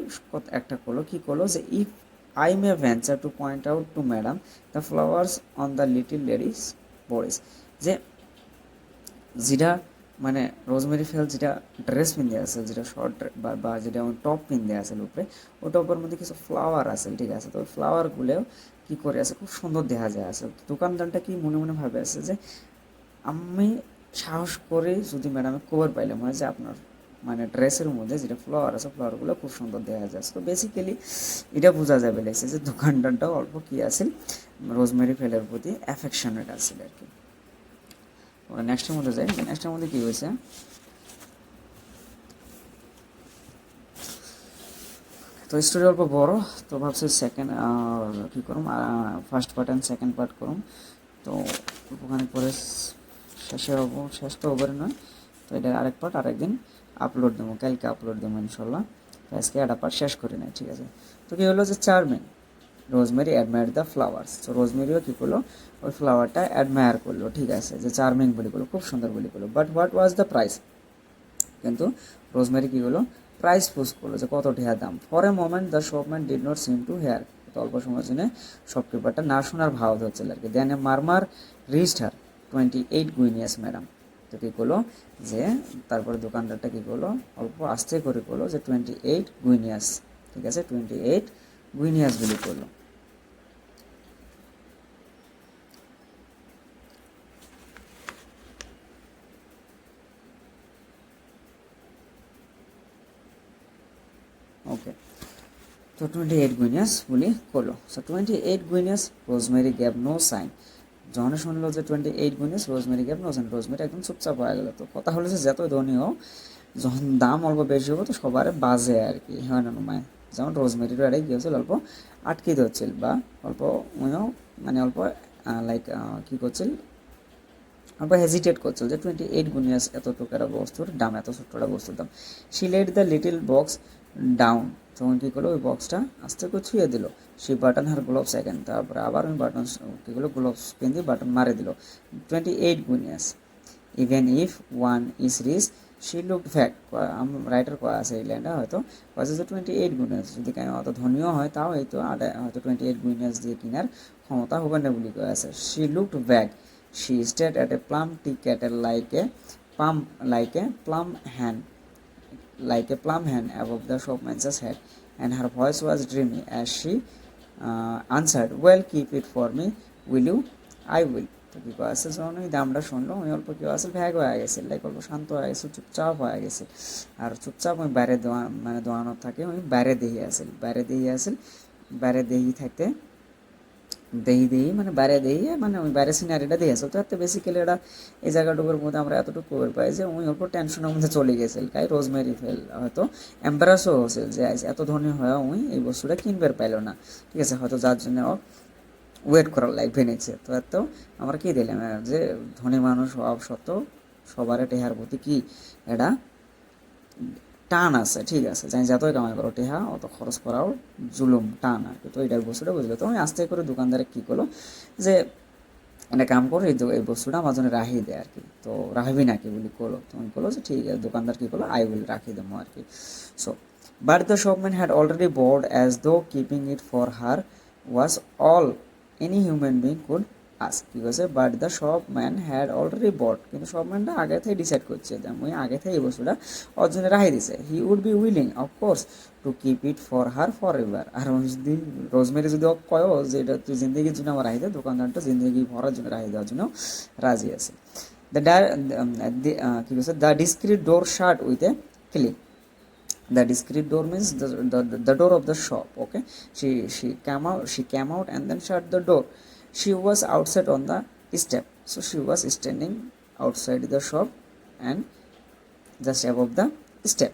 একটা করলো, কী করলো, যে if I may venture to point out to madam the flowers on the little lady's bodice, যে যেটা মানে রোজমেরি ফেল যেটা ড্রেস পিনতে আছে, যেটা শর্ট বা যেটা টপ পিনতে আছে উপরে, ওই টপের মধ্যে কিছু ফ্লাওয়ার আছে, ঠিক আছে, তো ওই ফ্লাওয়ারগুলোও কী করে আছে, খুব সুন্দর দেখা যায় আছে। দোকানদারটা কি মনে মনে ভাবে আছে যে আমি সাহস করে যদি ম্যাডামে কভার পাইলাম হয় যে আপনার মানে ড্রেসের মধ্যে যেটা ফ্লাওয়ার আছে, ফ্লাওয়ারগুলো খুব সুন্দর দেখা যাচ্ছে। তো বেসিক্যালি এটা বোঝা যাবে লাগছে যে দোকানদারটাও অল্প কী আছে, রোজমেরি ফেলের প্রতি অ্যাফেকশনেট আছে আর কি। ওরা নেক্সটের মধ্যে যাই, নেক্সটের মধ্যে কী হয়েছে, তো স্টোরি অল্প বড়, তো ভাবছি সেকেন্ড কী করুম, first part and second part করুম, তো ওখানে পরে শেষ তো ওভারে নয়, তো এটা আরেক পার্ট আরেকদিন আপলোড দেবো, কালকে আপলোড দেবো ইনশাল্লাহ। আজকে একটা পার্ট শেষ করি নাই, ঠিক আছে। তো কী হলো যে charming rosemary admire the flowers, তো রোজমেরিও কী করলো, ওই ফ্লাওয়ারটা অ্যাডমায়ার করলো, ঠিক আছে, যে চার্মিং বলি করলো, খুব সুন্দর বলি করলো, but what was the price, কিন্তু রোজমেরি কী করলো, প্রাইস পুশ করলো যে কত টাকা দাম। For a moment the shopman did not seem to hear, তো অল্প সময়ের জন্য শপকিপারটা না শোনার ভাও ধরছিল আর কি। দেন এ মারমার রিচড হার 28 গুইনিয়াস ম্যাডাম, তো কী করলো, যে তারপরে দোকানদারটা কী করলো, অল্প আস্তে করে করলো যে 28 গুইনিয়াস, ঠিক আছে, 28 গুইনিয়াস বলি করলো। ওকে, তো 28 গুইনিয়াস বলি করলো। So 28 guineas, Rosemary gave no sign, যখন শুনলো যে 28 guineas, Rosemary gave no sign, Rosemary একদম চুপচাপ হয়ে গেলো। তো কথা হলো যে যত ধনী হোক, যখন দাম অল্প বেশি হবো তো সবার বাজে আর কি, হয় না নয়, যেমন রোজমেরিরও এটাই কী হচ্ছিল, অল্প আটকে ধরছিল বা অল্প মানে অল্প লাইক কী করছিল, অল্প হেজিটেট করছিল যে 28 গুনিয়াস এতটুকু একটা বস্তুর দাম, এত ছোট্ট একটা বস্তুর দাম। She let the little box down, তখন কী করলো, ওই বক্সটা আস্তে করে ছুঁয়ে দিল। সে বাটন হার গ্লোভস সেকেন্ড, তারপরে আবার ওই বাটন কী করলো, গ্লোভস পেন দিয়ে বাটন মারে দিল। 28 guineas, even if one is rich she look vague, writer করা আছে এই লাইনটা, হয়তো কয়েছে যে 28 গুনিয়াস, যদি কেন অত ধনীও হয় তাও এই তো হয়তো 28 গুনিয়াস দিয়ে কেনার ক্ষমতা হবে না বলি করা আছে। She looked back, she stared at a plum tea kettle like a plum hand above the shopman's head, and her voice was dreamy as she answered, "Well, keep it for me, will you?" "I will." তো কী আছে, যখন ওই দামটা শুনলো, ওই অল্প কেউ আছে ভ্যাগ হয়ে গেছে, লাইক অল্প শান্ত হয়ে গেছে, চুপচাপ হয়ে গেছে। আর চুপচাপ ওই বাইরে দোয়ানো থাকে, ওই বাইরে বাইরে দেহি থাকতে দেহি মানে বাইরে মানে ওই বাইরে সিনারিটা দিয়ে আসে। তো এত বেসিক্যালি এটা এই জায়গাটুকুর মধ্যে আমরা এতটুকু খবর পাই যে উনি অল্প টেনশনের মধ্যে চলে গেছিল, তাই রোজমেরি ফেল হয়তো এম্বারাসও হয়েছে যে এত ধনী হয়ে উনি এই বস্তুটা কিনবার পাইল না, ঠিক আছে, হয়তো যার জন্য ওয়েট করার লাগবে নিচ্ছে। তো এত আমরা কী দিলাম যে ধনী মানুষ হওয়া সত্ত্বেও সবার টেহার প্রতি কি এটা টান আছে, ঠিক আছে, জানি যতই কামাই করো টেহা অত খরচ করাও জুলুম, টান আর কি। তো এইটার বস্তুটা বুঝলো। তো আমি আস্তে করে দোকানদারে কী করলো, যে একটা কাম করো, এই বস্তুটা আমার জন্য রাখি দেয় আর কি, তো রাখবি নাকি বলি করলো, তুমি করলো যে ঠিক আছে, দোকানদার কী করলো, আই উইল রাখি দেবো আর কি। So but the shopman had already bowed as though keeping it for her was all any human being could ask, কী করছে, but the shopman had already bowed, কিন্তু শপম্যানটা আগে থেকে ডিসাইড করছে যে আমি আগে থেকে এই বস্তুটা ওর জন্য রাখি দিছে। He would be willing of course to keep it for her forever, আর যদি রোজমেরি যদি কয় যে এটা তুই জিন্দগির জন্য আমার রাখি দে, দোকানদারটা জিন্দগি ভরার জন্য রাখি দেওয়ার জন্য রাজি আছে। কী করছে, the discrete door shirt with a click, the discreet door means the door of the shop. Okay, she came out and then shut the door. She was outside on the step, so she was standing outside the shop and just above the step.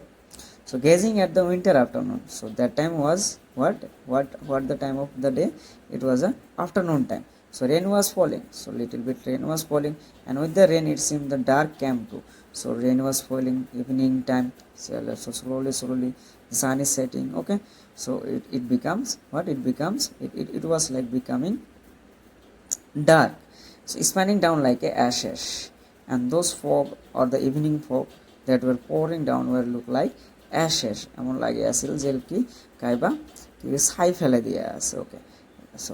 So So gazing at the winter afternoon. So that time was what the time of the day? It was a afternoon time. So rain was falling. So little bit rain was falling, and with the rain it seemed the dark came too. So rain was falling, evening time. So slowly the sun is setting. Okay. So it becomes what it becomes. It was like becoming dark. So spanning down like a ashes, and those fog or the evening fog that were pouring down were look like ashes. এমন লাগে আসিল যে কি কাইবা কি ছাই ফেলে দিয়ে আছে. ওকে. So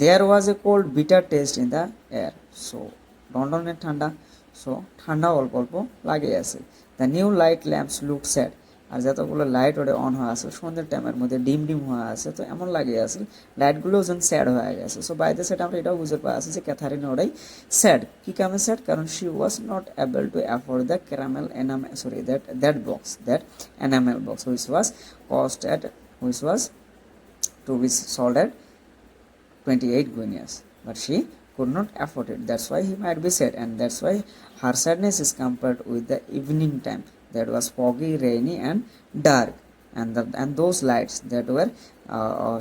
there was a cold bitter taste in the air. So লন্ডনের ঠান্ডা, সো ঠান্ডা অল্প অল্প লাগে আছে. The new light lamps looked sad. আর যতগুলো লাইট ওটা অন হয়ে আছে সন্ধ্যের টাইমের মধ্যে ডিম ডিম হয়ে আছে, তো এমন লাগে আছে লাইটগুলো যেন স্যাড হয়ে গেছে. সো বাই দ্য সেট আমরা এটাও বুঝতে পারছি যে ক্যাথারিন ওটাই স্যাড. কি কামে স্যাড? কারণ she was not able to afford the caramel enamel that enamel box which was to be sold at 28 guineas, but she could not afford it. That's why he might be sad, and that's why her sadness is compared with the evening time that was foggy, rainy, and dark, and those lights that were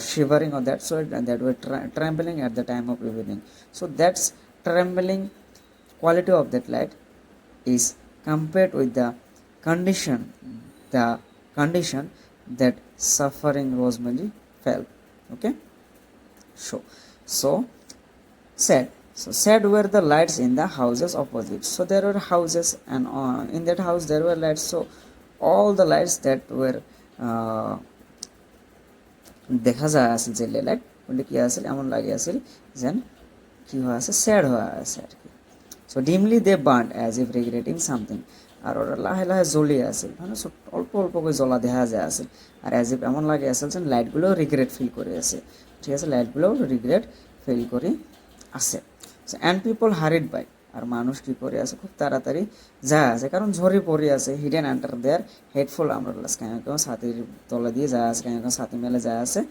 shivering or that sort, and that were trembling at the time of evening. So that's trembling quality of that light is compared with the condition that suffering Rosemary felt. Okay. So sad. So sad were the lights in the houses opposite. So there were houses, and in that house there were lights. So all the lights that were দেখা যায় আসলে যে light বলে কি আসলে এমন লাগে আসলে যেন কি হয়ে আছে, স্যাড হয়ে আছে আর কি. So dimly they burn as if regretting something. আর ওরা লাহে লাহে জ্বলিয়ে আছে, মানে অল্প অল্প করে জ্বলা দেখা যায় আছে. আর অ্যাজ ইফ এমন লাগে আসলে যেন লাইটগুলো রিগ্রেট ফিল করে আছে. ঠিক আছে, লাইটগুলো রিগ্রেট ফিল করে আছে. And people hurried by. আর মানুষ কী করে আছে, খুব তাড়াতাড়ি যা আছে, কারণ ঝরে পড়ে আছে. হিডেন আন্ডার দেয়ার হেডফুল আমব্রেলাস. কেন কেউ ছাতির তলা দিয়ে যা আছে, কেন কেউ ছাতি মেলে যা আছে,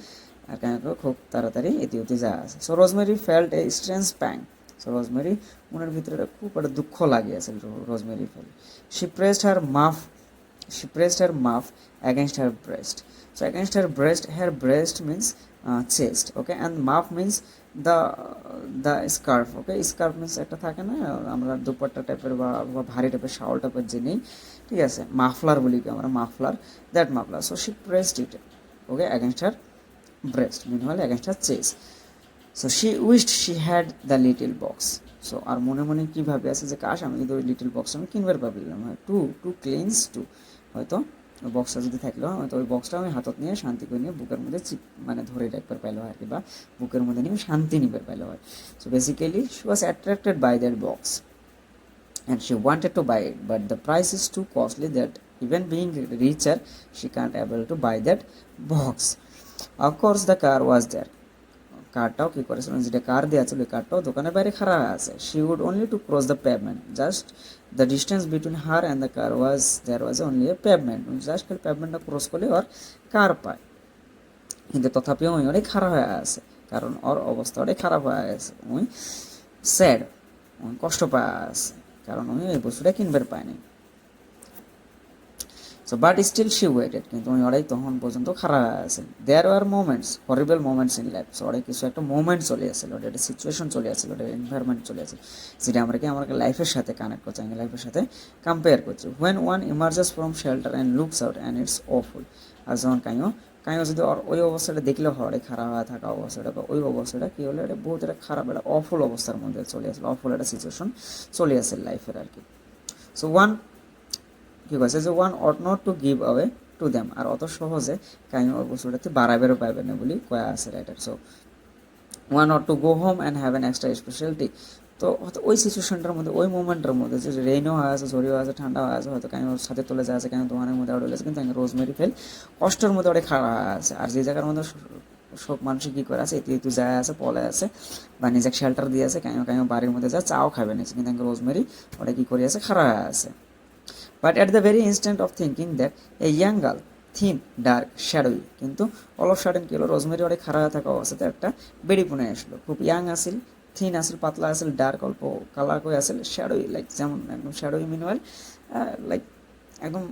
আর কেন কেউ খুব তাড়াতাড়ি এতে ওতে যা আছে. So rosemary felt a strange PNG. So rosemary মনের ভিতরে খুব একটা দুঃখ লাগিয়েছে. Rosemary fail. শি প্রেসড হার মাফ against her breast. So against her breast means chest. Okay, and muff means the scarf. Okay, scarf means একটা থাকে না আমরা দুপাট্টা টাইপের বা ভারী টাইপের শাওল টাইপের যে নেই, ঠিক আছে, মাফলার বলি কি আমরা, muffler, that muffler. So she pressed it, okay, against her breast, meanwhile against her chest. So she wished she had the little box. So আর মনে মনে কী ভাবে আছে যে কাশ আমি যদি ওই লিটল বক্স আমি কিনবার পারলাম, হয় টু ক্লিনস টু, হয়তো ওই বক্সটা যদি থাকলেও হয়তো ওই বক্সটা আমি হাতত নিয়ে শান্তি করে নিয়ে বুকের মধ্যে মানে ধরে রাখবার পাইলো হয় আর কি, বা বুকের মধ্যে নিয়ে শান্তি নিবার পাইলো হয়. So basically she was attracted by that box and she wanted to buy it, but the price is too costly that even being richer she can't able to buy that box. Of course the car was there. কারটাও কী করেছিল, যেটা কার দেওয়া ছিল ওই কারটাও দোকানের বাইরে খাড়া আছে. She would only to cross the pavement, just the distance between her and the car was there was only a pavement. Just খালি পেভমেন্টটা ক্রস করলে ওর কার পায়, কিন্তু তথাপিও ওই অনেক খারাপ হয়ে আছে, কারণ ওর অবস্থা অনেক খারাপ হয়ে আছে. ওই স্যাড, ওই কষ্ট পায় আছে, কারণ উনি এই বস্তুটা কিনবার পায়নি. So but still she waited, কিন্তু উনি ওরাই তখন পর্যন্ত খারাপ আছে. There are moments, horrible moments in life. So ওরাই কিছু একটা মোমেন্ট চলে আসছিল, ওটা একটা সিচুয়েশন চলে আসছিল, ওটা এনভায়রনমেন্ট চলে আসছিল, যেটা আমাকে লাইফের সাথে কানেক্ট করছে, আমি লাইফের সাথে কম্পেয়ার করছি. When one emerges from shelter and looks out and it's awful. আর যখন কাইও যদি ওই অবস্থাটা দেখলে হয় খারাপ হয়ে থাকা অবস্থাটা, বা ওই অবস্থাটা কী হলো, এটা বহুত একটা খারাপ, একটা অফুল অবস্থার মধ্যে চলে আসলো, অফুল একটা সিচুয়েশন চলে আসে লাইফের আর কি. সো কী করেছে যে one ought not to give away to them. আর অত সহজে কাইও ওই বস্তুটাতে বাড়াবেরও পাইবে না বলি কয়া আছে writer. So one ought to go home and have an extra speciality. তো হয়তো ওই সিচুয়েশনটার মধ্যে, ওই মোমেন্টের মধ্যে যে রেইনও হয়ে আছে, ঝড়িও আছে, ঠান্ডা হয়ে আছে, হয়তো কাইও সাথে তুলে যায় আছে, কাইও দোকানের মধ্যে আউট হয়েছে, কিন্তু রোজমেরি ফেল কষ্টের মধ্যে অনেক খারাপ হয়ে আছে. আর যে জায়গার মধ্যে সব মানুষই কী করে আছে, এতে যায় আছে, পলে আছে, বা নিজেকে শেল্টার দিয়ে আছে, কাইও বাড়ির মধ্যে যায় চাও খাবে নিয়েছে, কিন্তু রোজমেরি ওটা কী করে আছে, খারাপ হয়ে আছে. But at the very instant of thinking that a young girl, thin, dark, shadowy, কিন্তু অল অফ সাডেন কী হলো, রোজমেরি অনেক খারাপ থাকা অবস্থাতে একটা বেড়ি পুনে আসলো. খুব ইয়াং আসিল, থিন আসিল, পাতলা আসিল, ডার্ক অল্প কালার করে আসিল, শ্যাডোই, লাইক যেমন একদম শ্যাডোই মিনওয়াল লাইক একদম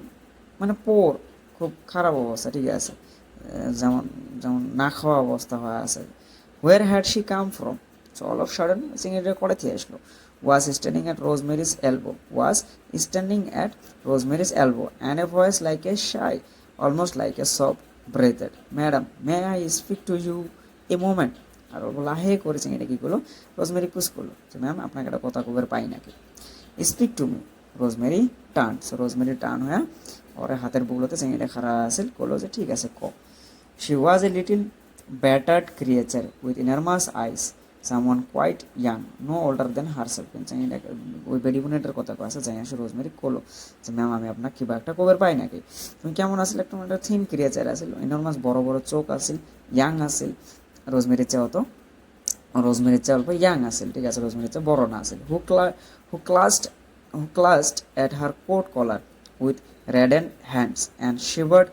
মানে পোর, খুব খারাপ অবস্থা, ঠিক আছে, যেমন যেমন না খাওয়া অবস্থা হয়ে আছে। Where had she come from? So all of sudden চিংড়িটা করে থেকে আসলো। Was standing at Rosemary's elbow, was standing at Rosemary's elbow, and a voice like a sigh, almost like a sob, breathed, madam may I speak to you a moment. আর ও লাহে করে চিংড়িটা কী করলো, রোজমেরি পুশ করলো যে ma'am আপনাকে একটা কথা কবের পাই নাকি, speak to me. Rosemary turn, so rosemary turn হয়ে ওর হাতের বুগলোতে চিংড়িটা খারা আসিল, করলো যে ঠিক আছে ক। She was a little battered creature with enormous eyes, someone quite young, no older than herself. চিংড়িটা ওই বেডিবুনেটার কথা কয়েছে, যাই আসে রোজমেরি করলো যে ম্যাম আমি আপনার কিবা একটা কবের পাই নাকি, তুমি কেমন আসলে, একটা থিন ক্রিয়েচার আসিল, ইনরমাস বড় বড় চোখ আসিল, ইয়াং আসিল, রোজমেরির চেয়ে অত, রোজমেরির চেয়ে অল্প ইয়াং আসিল, ঠিক আছে, রোজমেরির চেয়ে বড় না আসিল। হু ক্লাসড at her coat collar with reddened hands and shivered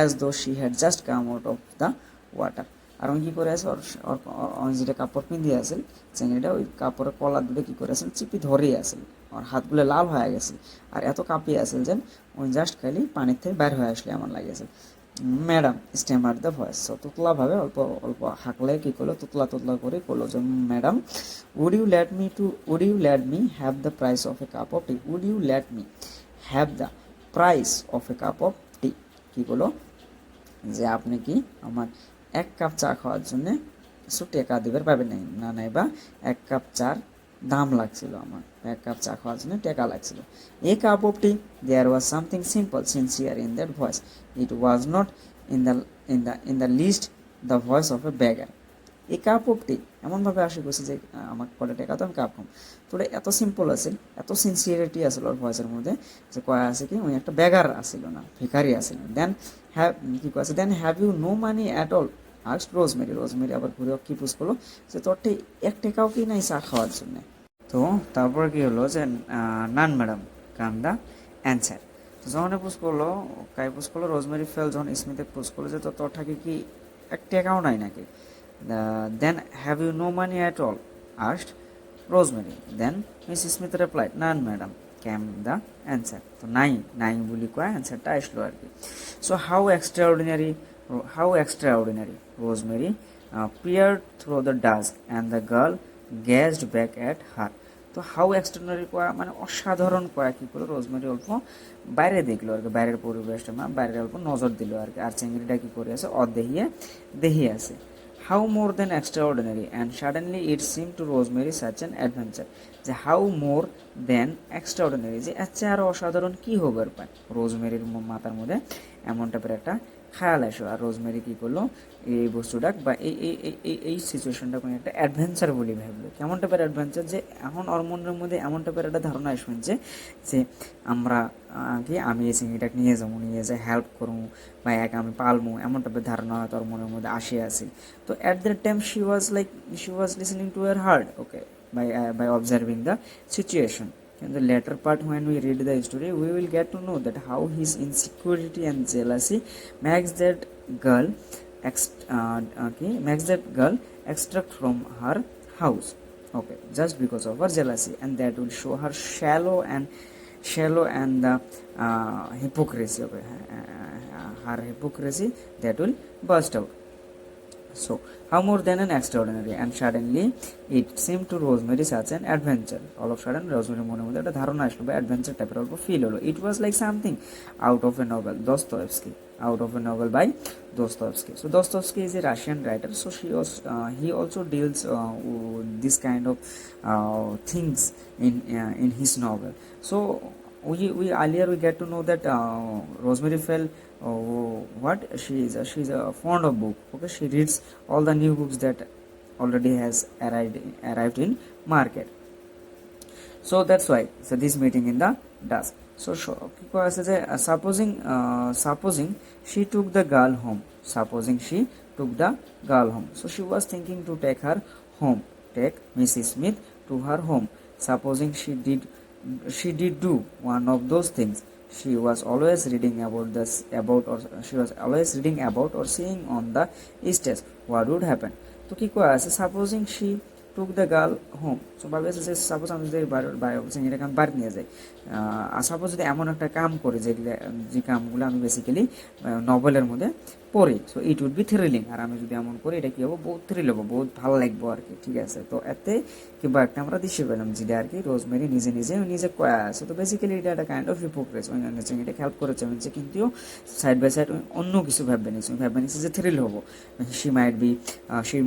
as though she had just come out of the water. আর উনি কী করে আছে, ওর যেটা কাপড় পিন্দিয়ে আসেন চিংড়িটা, ওই কাপড়ের কলার দুটো কী করে আসেন চিপি ধরেই আসেন, ওর হাতগুলো লাল হয়ে গেছে আর এত কাঁপিয়ে আসেন যেন ওই জাস্ট খালি পানির থেকে বের হয়ে আসলে এমন লাগেছে। ম্যাডাম স্টেমার দ্য ভয়েস, সো তুতলাভাবে অল্প অল্প হাঁকলে কী করলো, তুতলা তুতলা করে করলো যে madam would you let me have the price of a cup of tea, would you let me have the price of a cup of tea, কী করলো যে আপনি কি আমার এক কাপ চা খাওয়ার জন্যে কিছু টেকা দিবার পাবেন নাই, না নাই বা এক কাপ চার দাম লাগছিল, আমার এক কাপ চা খাওয়ার জন্য টেকা লাগছিল। A cup of tea, there was something simple sincere in that voice, it was not in the least the voice of a beggar. এই কাপ অফ টি এমনভাবে আশা করছি যে আমার কটা টেকা তো আমি কাপ খাম, তো এত সিম্পল আছিল, এত সিনসিয়ারিটি আসল ওর ভয়েসের মধ্যে যে কয়া আছে কি ওই একটা ব্যাগার আসিল না, ভিখারি আসিল। দেন কি কয়েছে, then have you no money at all asked Rosemary. Rosemary আবার ঘুরে কি পুষ করলো যে তোরটি এক টাকাও কি নাই চা খাওয়ার জন্য। তো তারপর কি হলো যে নান ম্যাডাম কাম দ্য অ্যান্সার। তো যখন পুষ করলো, কাই পুষ করলো, রোজমেরি ফেল যখন স্মিথে পুষ করলো যে তোর থাকে কি এক টাকাও নাই নাকি। Then have you no money at all asked Rosemary. Then Miss Smith replied none madam came the answer. তো নাই নাই বলি কয় অ্যান্সারটা আসলো আর কি। So how extraordinary Rosemary peered through the dusk and the girl gazed back at her. তো হাউ এক্সট্রাঅর্ডিনারি কয়া মানে অসাধারণ কয়া কী করলো, রোজমেরি অল্প বাইরে দেখলো আর কি, বাইরের পরিবেশটা বাইরে অল্প নজর দিল আর কি, আর চিংড়িটা কী করে আছে দেখিয়ে আছে। How more than extraordinary and suddenly it seem to Rosemary such an adventure. যে হাউ মোর দেন এক্সট্রাঅর্ডিনারি, যে আচ্ছা আরও অসাধারণ কী হবার পায়, রোজমেরির মাথার মধ্যে এমন টাইপের একটা খেয়াল আসো। আর রোজমেরি কী করলো, এই বস্তুটা বা এই সিচুয়েশনটা কোনো একটা অ্যাডভেঞ্চার বলে ভাবলো। কেমন টাইপের অ্যাডভেঞ্চার, যে এখন ওর মনের মধ্যে এমন টাইপের একটা ধারণা আসবেন যে আমরা কি আমি এই চিংড়িটাকে নিয়ে যাই হেল্প করবো বা এক আমি পালবো, এমন টাইপের ধারণা হয়তো ওর মনের মধ্যে আসে। তো at that time she was listening to year heart, okay, by observing the situation. In the later part, when we read the story, we will get to know that how his insecurity and jealousy makes that girl extract from her house, okay, just because of her jealousy, and that will show her shallow and the hypocrisy, okay, her hypocrisy that will burst out. So, how more than an extraordinary, and suddenly it seemed to Rosemary such an adventure. All of a sudden, Rosemary মনে মধ্যে একটা ধারণা আসলো বা adventure টাইপের অল্প feel হলো। It was like something out of a novel, by Dostoevsky. So Dostoevsky is a Russian writer. So he also deals with this kind of things in his novel. So we earlier we get to know that Rosemary fell. What she's a fond of book, okay, she reads all the new books that already has arrived in market. So that's why this meeting in the dusk. So supposing she took the girl home, so she was thinking to take Mrs. Smith to her home. Supposing she did do one of those things she was always reading about or seeing on the stage, what would happen? তো কি করা আছে, supposing she took the girl home. So ভাবছে যে suppose আমি যদি চিংড়িটাকে আমি বাড়ি নিয়ে যাই, সাপোজ যদি এমন একটা কাম করে যে কামগুলো আমি বেসিক্যালি নভেলের মধ্যে পড়ি, so it would be thrilling. আর আমি যদি এমন করি এটা কী হবো, বহুত থ্রিল হবো, বহুত ভালো লাগবো আর কি, ঠিক আছে। তো এতে কিংবা একটা আমরা দৃশ্য পেলাম যেটা আর কি রোজমেরি নিজে কয়া আছে। তো বেসিক্যালি এটা একটা কাইন্ড অফ হিপোক্রেসি, এটা হেল্প করেছে মানে কিন্তু সাইড বাই সাইড অন্য কিছু ভাববে নিচ্ছে যে থ্রিল হবো। she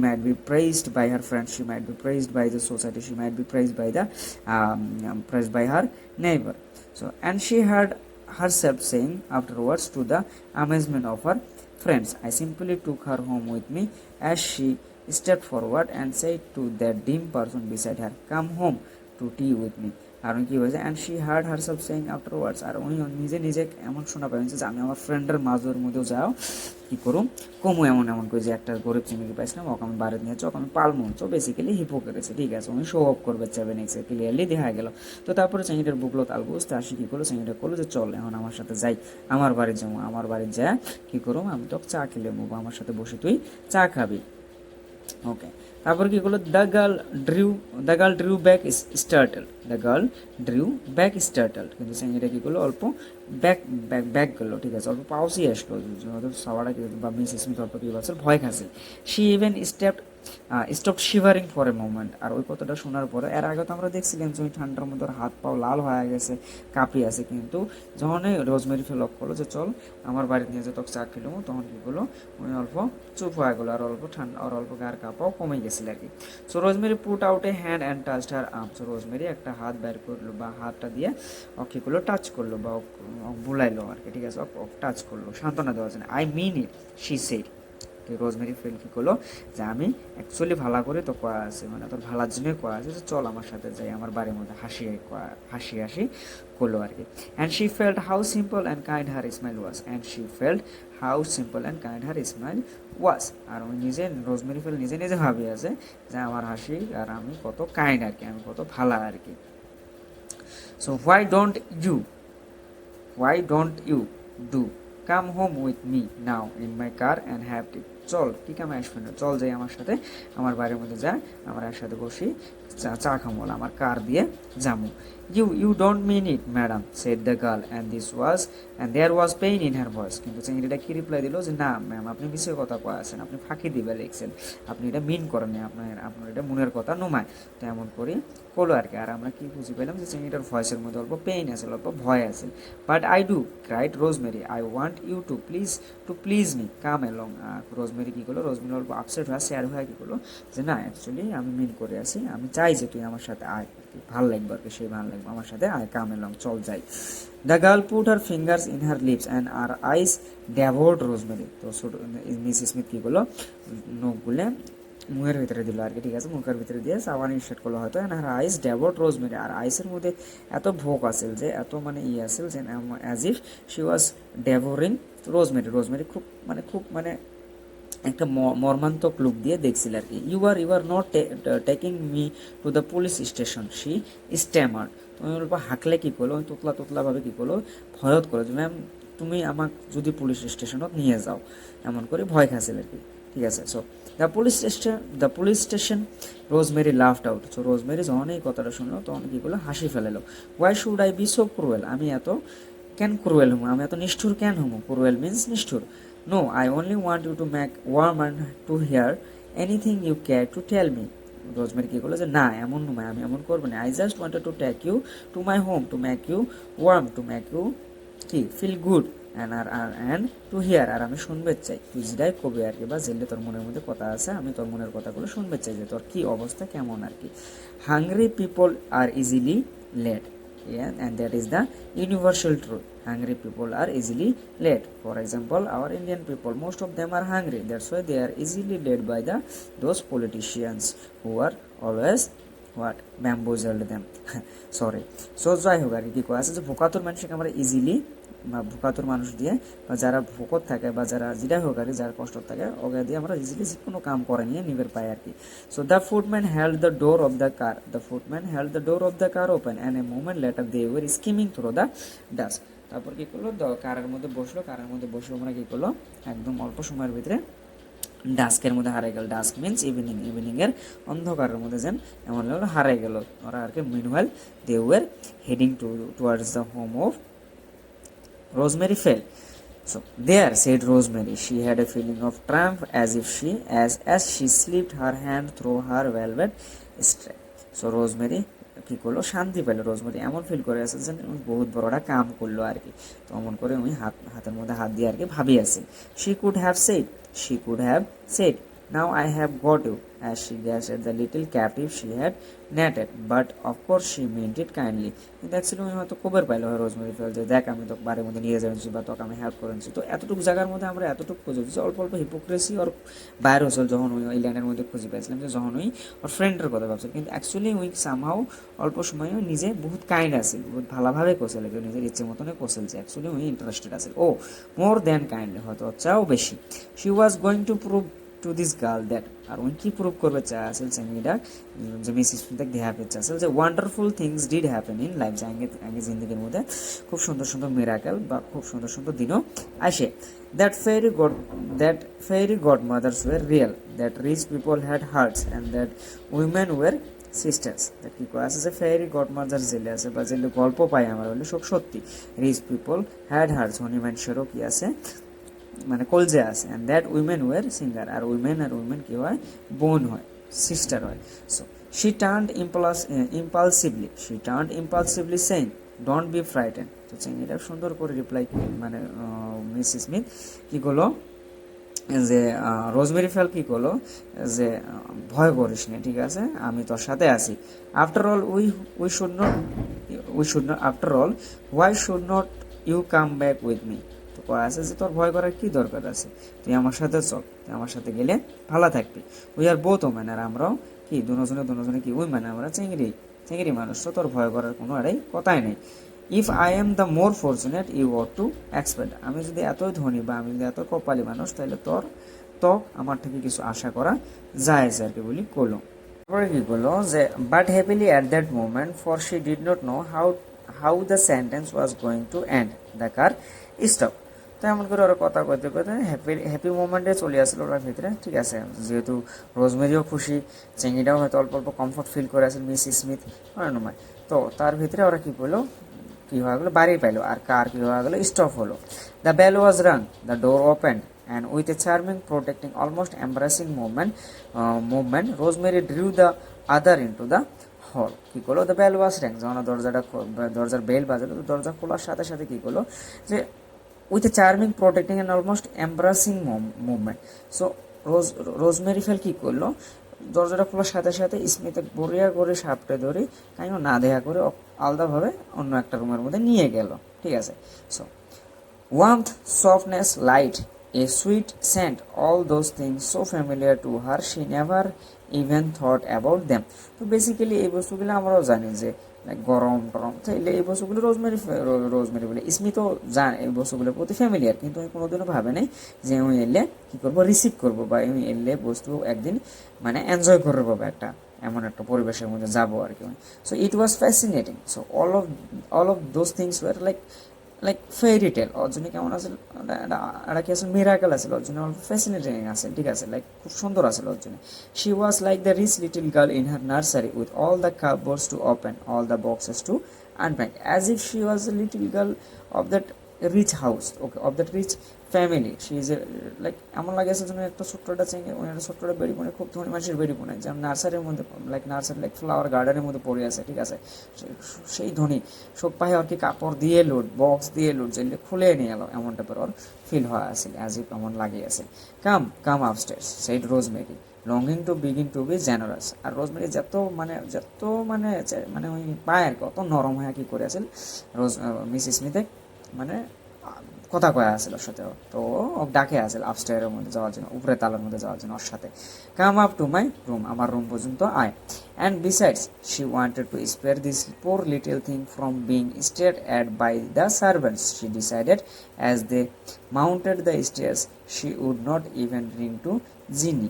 might be praised by her friends, she might be praised by the society, she might be praised by her neighbor. So and she heard herself saying afterwards, to the amazement of her friends, I simply took her home with me, as she stepped forward and said to that dim person beside her, come home to tea with me. আর কি হয়েছে, and she heard herself saying afterwards, আর উনি নিজে এমন শোনা পাবেন যে আমি আমার ফ্রেন্ডের মাঝের মধ্যেও যাও কী করুম কমু এমন করে যে একটা গরিব চিংড়ি পাইছিলাম ওকে আমি বাড়ি নিয়ে চোখ আমি পালমু। তো বেসিক্যালি হিপো করেছে, ঠিক আছে, উনি শো অফ করবে চাবে নেক্সট ক্লিয়ারলি দেখা গেল। তো তারপরে চিংড়িটার বুকলো তাল বুঝতে আসি কী করলো, চিংড়িটা করলো যে চল এখন আমার সাথে যাই, আমার বাড়ি যাবো, আমার বাড়ি যা কী করুম আমি তোকে চা খেলে নেবো, আমার সাথে বসে তুই চা খাবি। ওকে, তারপর কি করলো, দ্য গার্ল ড্রিউ ব্যাক স্টার্টেল, কিন্তু এটা কি করলো অল্প ব্যাক করলো, ঠিক আছে, অল্প পাউসই আসলো, সবারা বা মিস স্মিথ অল্প কি বলছে ভয় খাচ্ছে। She even stop shivering for a moment. আর ওই কথাটা শোনার পরে এর আগে তো আমরা দেখছিলাম যে ওই ঠান্ডার মধ্যে ওর হাত পাও লাল হয়ে গেছে, কাঁপি আছে, কিন্তু যখন রোজমেরি ফেলক করলো যে চল আমার বাড়িতে নিয়ে যে তোকে চা খেলো, তখন কি করলো উনি অল্প চুপ হয়ে গেলো, আর অল্প ঠান্ডা আর অল্প গায়ের কাঁপাও কমে গেছিল আর কি। So rosemary put out a hand and touched her arm. So rosemary একটা হাত বের করলো বা হাতটা দিয়ে কি করলো টাচ করলো বা বুলাইলো আর কি, ঠিক আছে, টাচ করলো সান্ত্বনা দেওয়ার জন্য। I mean it, she said. Rosemary feel কী করলো যে আমি অ্যাকচুয়ালি ভালো করে তো করা আছে, মানে তোর ভালোর জন্যই করা আছে, যে চল আমার সাথে যাই আমার বাড়ির মধ্যে হাসি করলো আর কি। And she felt how simple and kind her smile was. আর ওই রোজমেরি ফেল নিজে ভাবি আছে যে আমার হাসি আর আমি কত কাইন্ড আর কি, আমি কত ভালো আর কি। So why don't you do come home with me now in my car and have tea? চল কি কামে আসবে না, চল যাই আমার সাথে আমার বাড়ির মধ্যে যা, আমরা একসাথে বসি চা খামো, আমার কার দিয়ে যাবো। You don't mean it, madam, said the girl, and there was pain in her voice. কিন্তু চিংড়িটা কি রিপ্লাই দিল যে না ম্যাম, আপনি মিছে কথা কয়ে আছেন, আপনি ফাঁকি দিবে লিখছেন, আপনি এটা মিন করেন, আপনার এটা মনের কথা নমায়। তো এমন করি করলো আর কি। আর আমরা কি বুঝি পেলাম যে চিংড়িটার ভয়েসের মধ্যে অল্প পেইন আছে, অল্প ভয় আছে। But I do, cried Rosemary, I want you to please me come along. Rosemary কী করলো, রোজমেরি অল্প আপসেট হয়ে শেয়ার হয়ে কী করলো যে না অ্যাকচুয়ালি আমি মিন করে আছি, আমি চাই যে তুই আমার সাথে আয়, ভাল লাগবে আর কি, সেই ভালো লাগবে আমার সাথে আয়, কাম এলং, চল যাই। The girl put her fingers in her lips and her eyes devoured Rosemary. তো মিস স্মিথ কী করলো নখগুলো মুখের ভিতরে দিল আর কি, ঠিক আছে, মুখের ভিতরে দিয়ে সাবান স্টার্ট করলো হয়তো। And her ice devoured rosemary, আর আইসের মধ্যে এত ভোক আসেল যে এত মানে আসেল যে as if she was devouring Rosemary খুব মানে একটা মর্মান্তক লুক দিয়ে দেখছিল আর কি। You are not taking me to the police station, she stammered. তুমি অল্প হাঁকলে কী করলো, তোতলাভাবে কী করলো, ভয়ত করো যে ম্যাম তুমি আমাকে যদি পুলিশ স্টেশনত নিয়ে যাও, এমন করে ভয় খাচ্ছিল আর কি, ঠিক আছে। So the police station Rosemary laughed out. So Rosemary যখন এই কথাটা শুনলো তখন কী করলো, হাসি ফেলেলো। Why should I be so cruel, আমি এত কেন ক্রুয়েল হবো, আমি এত নিষ্ঠুর কেন হবো, ক্রুয়েল মিন্স নিষ্ঠুর। No, I only want you to make warm and to hear anything you care to tell me. Rosemary কী করলো যে না এমন নয়, আমি এমন করবো না, I just wanted to take you to my home to make you warm, to make you কি feel good and to hear. আর আমি শুনবে চাই তুই যেটাই কবি আর কি, বা যেলে তোর মনের মধ্যে কথা আছে আমি তোর মনের কথাগুলো শুনবে চাই যে তোর কী অবস্থা কেমন আর কি। Hungry people are easily led, and that is the universal truth. Hungry people are easily led. For example, our Indian people, most of them are hungry, that's why they are easily led by those politicians who are always bamboozled them. Sorry. So যাই হোক আর কি কয় আছে যে ভোকাতুর মানুষকে আমরা easily বা ভোকাতুর মানুষ দিয়ে বা যারা ভোকত থাকে বা যারা যেটা হোক আর যারা কষ্ট থাকে ওকে দিয়ে আমরা ইজিলি যে কোনো কাম করে নিয়ে নিবের পাই আর কি। So the footman held the door of the car open and a moment later they were skimming through the dust. তারপর কী করলো, কারের মধ্যে বসলো আমরা কী করলো একদম অল্প সময়ের ভিতরে ডাস্কের মধ্যে হারিয়ে গেল, ডাস্ক মিনস ইভিনিং, ইভিনিংয়ের অন্ধকারের মধ্যে যেন এমন লাগলো হারিয়ে গেল ওরা আর কি। Meanwhile they were heading towards the home of Rosemary fell. So there, said Rosemary. She had a feeling of triumph as if as she slipped her hand through her velvet stripe. So Rosemary কি করলো, শান্তি পেলো। Rosemary এমন feel করে আছে যে বহুত বড় একটা কাম করলো আর কি। তো এমন করে উনি হাতের মধ্যে হাত দিয়ে আর কি ভাবি আছে। She could have said, now I have got you, as she gazed at the little captive she had netted, but of course she meant it kindly. কিন্তু অ্যাকচুয়ালি উনি হয়তো খবর পাইলো হয় রোজমেরি ফেল যে দেখ আমি তো বাড়ির মধ্যে নিয়ে যাচ্ছি বা তোকে আমি হেল্প করেছি। তো এতটুকু জায়গার মধ্যে আমরা এতটুকু খুঁজে দিচ্ছি, অল্প অল্প হিপোক্রেসি ওর বাইরে হয়েছিল যখন ওই এই ল্যান্ডের মধ্যে খুঁজে পাইছিলাম যে যখন ওই ওর ফ্রেন্ডের কথা ভাবছে। কিন্তু অ্যাকচুয়ালি উই সামহাও অল্প সময়ে নিজে বহুত কাইন্ড আছে, বহুত ভালোভাবে কোসেল, নিজের ইচ্ছে মতনে কোসেলছে। অ্যাকচুয়ালি উই ইন্টারেস্টেড আছে, ও মোর দ্যান কাইন্ডলি, হয়তো চাও বেশি। She was going to prove to this girl that, আর উনি কি প্রুভ করবে চা আসল চেঙ্গিটা যে মিসেস স্মিথকে দেখা পেয়েছে আসল যে wonderful things did happen in life, যে আগে জিন্দগির মধ্যে খুব সুন্দর সুন্দর মিরাকেল বা খুব সুন্দর সুন্দর দিনও আসে। That fairy godmothers were real, that rich people had hearts and that women were sisters. কি করা আছে যে ফেয়ারি গড মাদার জেলে আছে বা জেলে গল্প পাই আমার হলে সব সত্যি। রিচ পিপল হ্যাড হার্টস, ধনী মানুষেরও কি আছে মানে কলজে আছে। And that women were singer, আর উইমেন কি হয়, বোন হয়, সিস্টার হয়। So she turned impulsively saying don't be frighten. তো এটা সুন্দর করে রিপ্লাই মানে মিসেস স্মিথ কি করলো যে রোজমেরি ফেল কি করলো যে ভয় করিস না, ঠিক আছে, আমি তোর সাথে আছি। After all we should not after all why should not you come back with me. তো করা আছে যে তোর ভয় করার কি দরকার আছে, তুই আমার সাথে চল, তুই আমার সাথে গেলে ভালো থাকবি। উই আর বোথ ওমেন, আর আমরাও কি দুজনে কি উইমেন, আমরা চেঙ্গিরি মানুষ, তো তোর ভয় করার কোনো আরে কথাই নেই। If I am the more fortunate you ought to expect, আমি যদি এতই ধনী বা আমি যদি এত কপালি মানুষ, তাহলে তো আমার থেকে কিছু আশা করা যায় আর কি বলি করলো। তারপরে কি করলো যে but happily at that moment for she did not know how the sentence was going to end, the car stop. তো এমন করে ওরা কথা কইতে কইতে হ্যাপি মোমেন্টে চলে আসলো ওরা ভিতরে, ঠিক আছে। যেহেতু রোজমেরিও খুশি, চেঙ্গিটাও হয়তো অল্প অল্প কমফর্ট ফিল করে আছে মিসেস স্মিথ নয়, তো তার ভিতরে ওরা কি করলো, কি হয়ে গেলো, বাড়ি পাইলো। আর কার কি হয়ে গেলো, স্টপ হলো। The bell was rang, the door open, and with a charming, protecting, almost embarrassing movement, Rosemary drew the other into the hall. কি করলো, দ্য বেল ওয়াজ র্যাং, যখন দরজার বেল বাজালো, দরজা খোলার সাথে সাথে কি করলো যে with a charming, protecting and almost embarrassing movement. So Rosemary Fell কি করলো, দরজাটা খোলার সাথে সাথে স্মিথে বরিয়া করে সাপটে ধরে কাইন না দেখা করে আলাদাভাবে অন্য একটা রুমের মধ্যে নিয়ে গেল, ঠিক আছে। So warmth, softness, light, a sweet scent, all those things so familiar to her, she never even thought about them. তো বেসিক্যালি এই বস্তুগুলো আমরাও জানি যে গরম টরম, তাইলে এই বস্তুগুলো রোজমেরি বলে স্মিথও জান এই বস্তুগুলোর প্রতি ফ্যামিলিয়ার, কিন্তু আমি কোনোদিনও ভাবে নাই যে আমি এলে কী করবো, রিসিভ করবো বা আমি এলে বস্তু একদিন মানে এনজয় করবো বা একটা এমন একটা পরিবেশের মধ্যে যাবো আর কি। So it was fascinating. So all of those things were like fairy tale, ওর জন্য কেমন আছে এটা কি আছে, মিরাকেল আছে ওর জন্য, ফ্যাসিনেটিং আছে, ঠিক আছে, লাইক খুব সুন্দর আছে ওর জন্য। She was like the rich little girl in her nursery with all the cupboards to open, all the boxes to unpack, as if she was a little girl of that rich house, okay, of that rich family. She is a like এমন লাগে আছে যেন একটা ছোট্টটা চেঙ্গে একটা ছোট্টটা বেড়ি পড়ে, খুব ধনী মানুষের বেড়ি পড়ে, যেমন নার্সারির মধ্যে নার্সারি লাইক ফ্লাওয়ার গার্ডেনের মধ্যে পড়ে আছে, ঠিক আছে। সেই ধনী সব পায়ে আর কি কাপড় দিয়ে লোড, বক্স দিয়ে লোড, যেগুলো খুলে নিয়ে এলো এমন টাইপের ওর ফিল হওয়া আছে, অ্যাজ ইফ এমন লাগে আছে। Come upstairs, said Rosemary, longing to begin to be generous. আর রোজমেরি যত মানে ওই পায়ের কত নরম হয়ে কি করে আছে মিসেস স্মিথে মানে কথা কয়া আছিল ওর সাথে, তো ও ডাকে আসল আপস্টেয়ারের মধ্যে যাওয়ার জন্য, উপরে তালার মধ্যে যাওয়ার জন্য ওর সাথে। Come up to my room, আমার রুম পর্যন্ত আয়। And besides she wanted to spare this poor little thing from being stared at by the servants. She decided as they mounted the stairs she would not even ring to Jeanie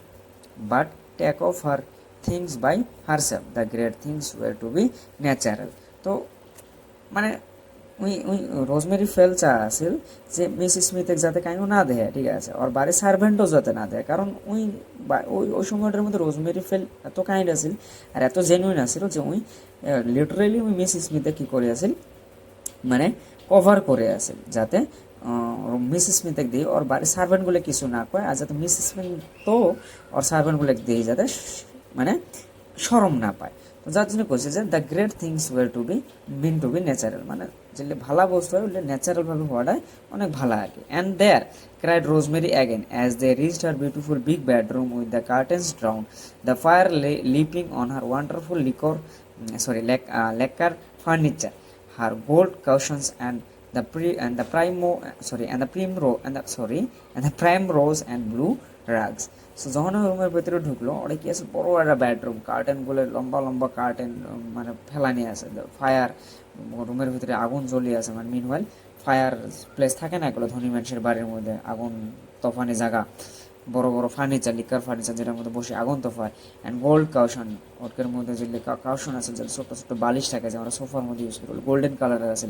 but take off her things by herself, the great things were to be natural. তো মানে we we rosemary fail চা আছিল যে miss স্মিথের যাতে কাইও না দেয়, ঠিক আছে, ওর বাড়ির সার্ভেন্টও যাতে না দেয়, কারণ ওই ওই সময়টার মধ্যে রোজমেরি ফেল এত কাইন্ড আছিল আর এত জেনুইন আছিল যে লিটারেলি মিস স্মিথে কী করে আছিল, মানে কভার করে আছে যাতে মিস স্মিথে দিয়ে ওর বাড়ির সার্ভেন্টগুলো কিছু না কয়, আর যাতে মিস স্মিথ তো ওর সার্ভেন্টগুলো দিয়ে যাতে মানে শরম না পায়। তো যার জন্য কইছে যে the great things were to be natural, মানে যেগুলো ভালো বস্তু হয় ওগুলো ন্যাচারালভাবে হওয়াটাই অনেক ভালো আর কি। And there cried Rosemary again as they reached her beautiful big bedroom with the curtains drawn, the fire leaping on her wonderful lacquer furniture, her gold cushions and the primrose and blue rugs. So যখন রুমের ভেতরে ঢুকলো ওটা কি আছে, বড় একটা bedroom, কার্টেনগুলো লম্বা লম্বা কার্টেন, মানে ফেলানি আছে, ফায়ার, রুমের ভিতরে আগুন জ্বলিয়ে আছে, মানে মিনওয়াইল ফায়ার প্লেস থাকে না এগুলো ধনী মানুষের বাড়ির মধ্যে, আগুন তফানি জায়গা, বড় বড় ফার্নিচার, লিকার ফার্নিচার যেটার মধ্যে বসে আগুন তোফায়। অ্যান্ড গোল্ড কাউশন, ওটকের মধ্যে যে কাউশন আছে, যে ছোট্ট ছোট্ট বালিশ থাকে যে আমরা সোফার মধ্যে ইউজ করি, গোল্ডেন কালারের আছে।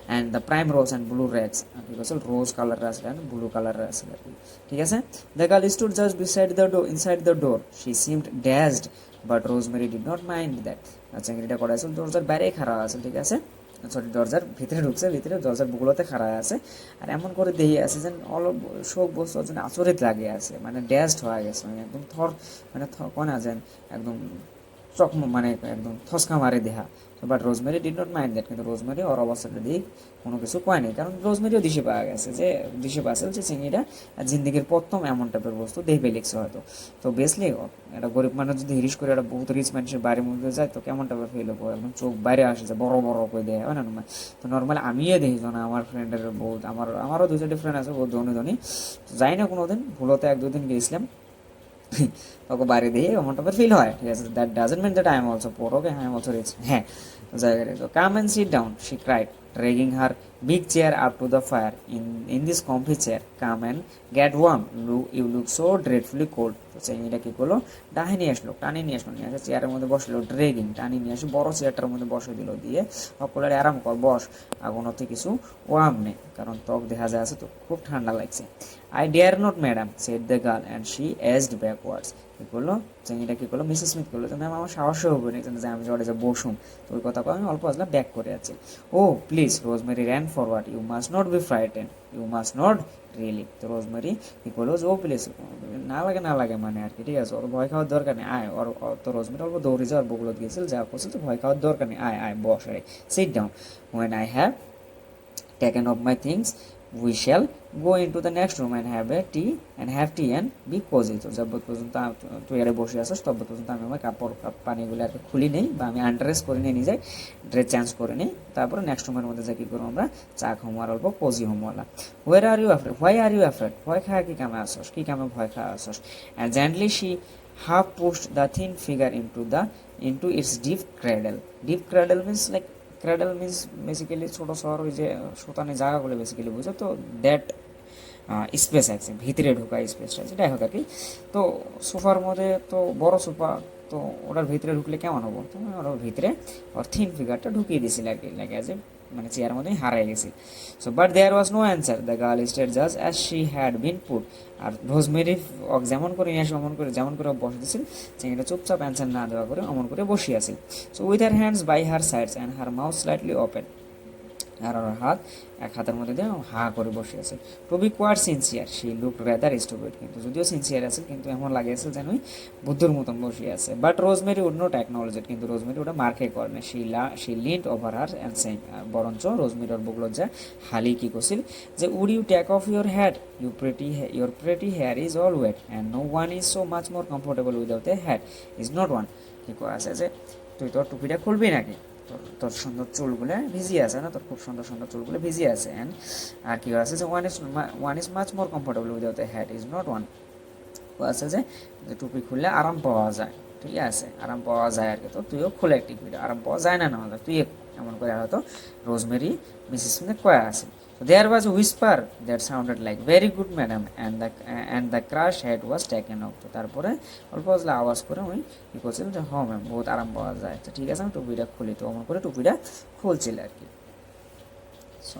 And the primrose and blue racks, ঠিক আছে, রোজ কালারের আছে অ্যান্ড ব্লু কালারের আছে আর কি, ঠিক আছে। The girl stood just inside the door, she seemed dazed, but Rosemary did not mind that. আচ্ছা, এটা করা আছে দরজার বাইরে খারাপ আছে, ঠিক আছে, সরি দরজার ভিতরে ঢুকছে, ভিতরে দরজার বুকগুলোতে খাড়া আছে, আর এমন করে দিয়ে আছে যেন শোক বস্তু যেন আচরিত লাগে আছে, মানে ড্যাস্ট হয়ে গেছে, মানে একদম মানে কনা যেন একদম মানে একদম থসকা মারে দেহা। But Rosemary did not mind that, কিন্তু রোজমেরি ওর অবস্থাটা দিয়ে কোনো কিছু কয় নেই, কারণ রোজমেরিও দিশে পাওয়া গেছে যে যে চিংড়িটা জিন্দিগির প্রথম এমন টাইপের বস্তু দেখবে লিখছে হয়তো। তো বেসলি একটা গরিব মানুষ যদি হিরিশ করে একটা বহুত রিচ মানুষের বাড়ির মধ্যে যায় তো কেমন টাইপের ফিল হবো, একদম চোখ বাইরে আসে যায়, বড় বড় করে দেয় হয় না। তো নর্মালি আমিও দেখি না আমার ফ্রেন্ডের বহুত, আমারও দুই চারটি ফ্রেন্ড আছে বহুত ধনী ধনী, যাই না কোনো দিন, ভুলতে এক দুদিন গিয়েছিলাম তোকে বাড়ি দিয়ে এমন টাইপের ফিল হয়, ঠিক আছে। That doesn't mean that I am also poor, okay, I am also rich. হ্যাঁ, জায়গায় তো come and sit down, she cried, dragging her big chair up to the fire. In this comfy chair, come and get warm. You look so dreadfully cold. তো চেঙ্গিটা কী করলো, ডাহে নিয়ে আসলো, টানি নিয়ে আসলো, নিয়ে আসে চেয়ারের মধ্যে বসলো, ড্রেগিং, টানি নিয়ে আসে বড় চেয়ারটার মধ্যে বসে দিল, দিয়ে সকলের আরাম কর, বস, আগুন হতে কিছু ওয়াম নেই, কারণ ত্বক দেখা যায় আছে তো খুব ঠান্ডা লাগছে। I dare not madam, said the girl and she edged backwards. কী করলো চেঙ্গিটা, কী করলো, মিসেস স্মিথ করলো, তো ম্যাম আমার সাহসও হবে না যে আমি জড়ে যে বসুম, তো ওই কথা আমি অল্প আসলে ব্যাক করে আছি। Oh please, Rosemary ran forward, you must not be frighten, you must not really. তো রোজমেরি কী করলো, ও প্লিজ, না লাগে মানে আর কি, ঠিক আছে, ওর ভয় খাওয়ার দরকার নেই, আয়, তো রোজমেরি অল্প দৌড়ে যাওয়ার বগুলো গিয়েছিল, যা করছে তো ভয় খাওয়ার দরকার নেই, আয় বস, আরে sit down, when I have taken off my things we shall go into the next room and have tea and be cozy. তো যত পর্যন্ত তুই আরে বসে আসিস তত পর্যন্ত আমি আমার কাপড় পানিগুলো আর খুলি নেই বা আমি আনড্রেস করে নিয়ে যাই, ড্রেস চেঞ্জ করে নিই, তারপরে নেক্সট রুমের মধ্যে যা কী করবো আমরা চা খাবো আর অল্প কোজি হোমওয়ালা। হোয়াই আর ইউ অ্যাফ্রেড, ভয় খাওয়া কি কামে আসস, কি কামে ভয় খাওয়া আসস। And gently she half pushed the thin figure into its deep cradle means like cradle means basically ছোটো শহর, ওই যে শোতানি জায়গাগুলো বেসিক্যালি বুঝো, তো দ্যাট স্পেস আছে ভিতরে ঢোকা স্পেসটা, সেটাই হোক আর কি। তো সোফার মধ্যে তো বড় সোফা, তো ওটার ভিতরে ঢুকলে কেমন হবো, তো ওটার ভিতরে ওর থিন ফিগারটা ঢুকিয়ে দিয়েছিল আর কি, লাগে যে মানে চেয়ার মধ্যে হারাই গেছি। So but there was no answer, the girl stayed just as she had been put. আর রোজমেরি যেমন করে নিয়ে আসে যেমন করে বসে দিয়েছিল, চেঙ্গিটা চুপচাপ অ্যান্সার না দেওয়া করে অমন করে বসিয়ে আছিল। So with her hands by her sides and her mouth slightly open, আর ওর হাত এক হাতের মধ্যে দিয়ে হা করে বসে আছে। To be quite sincere, she look rather stupid, কিন্তু যদিও সিনসিয়ার আছে কিন্তু এমন লাগে আছে যেন ওই বুদ্ধর মতন বসে আছে। But Rosemary would not acknowledge it, কিন্তু রোজমেরি ওটা মার্কে করে না। She leaned over her and saying, বরঞ্চ রোজমেরি ওর বুকলো যা হালি কী করছিল যে would you take off your hat, your pretty hair is all wet and no one is so much more comfortable without a hat is not one. কী করে আছে যে তুই তোর টুপিটা খুলবি নাকি, তোর সুন্দর চুলগুলো ভিজিয়ে আছে না, তোর খুব সুন্দর সুন্দর চুলগুলো ভিজিয়ে আছে। অ্যান্ড আর কি আছে যে one is much more comfortable without a hat is not one. আছে যে টুপি খুললে আরাম পাওয়া যায়, ঠিক আছে, আরাম পাওয়া যায় আর কি। তো তুইও খুলে একটি টুপিটা, আরাম পাওয়া যায় না, না তুই এমন করে হয়তো রোজমেরি মিসেস স্মিথ কয়া আছে। So there was a whisper that sounded like very good madam and the crush head was taken off. তো তারপরে অল্প আওয়াজ করে উনি কী করছিলেন যে হ্যাঁ ম্যাম বহুত আরাম পাওয়া যায়, তো ঠিক আছে আমি টুপিটা খুলি, তো অমন করে টুপিটা খুলছিল আর কি। So,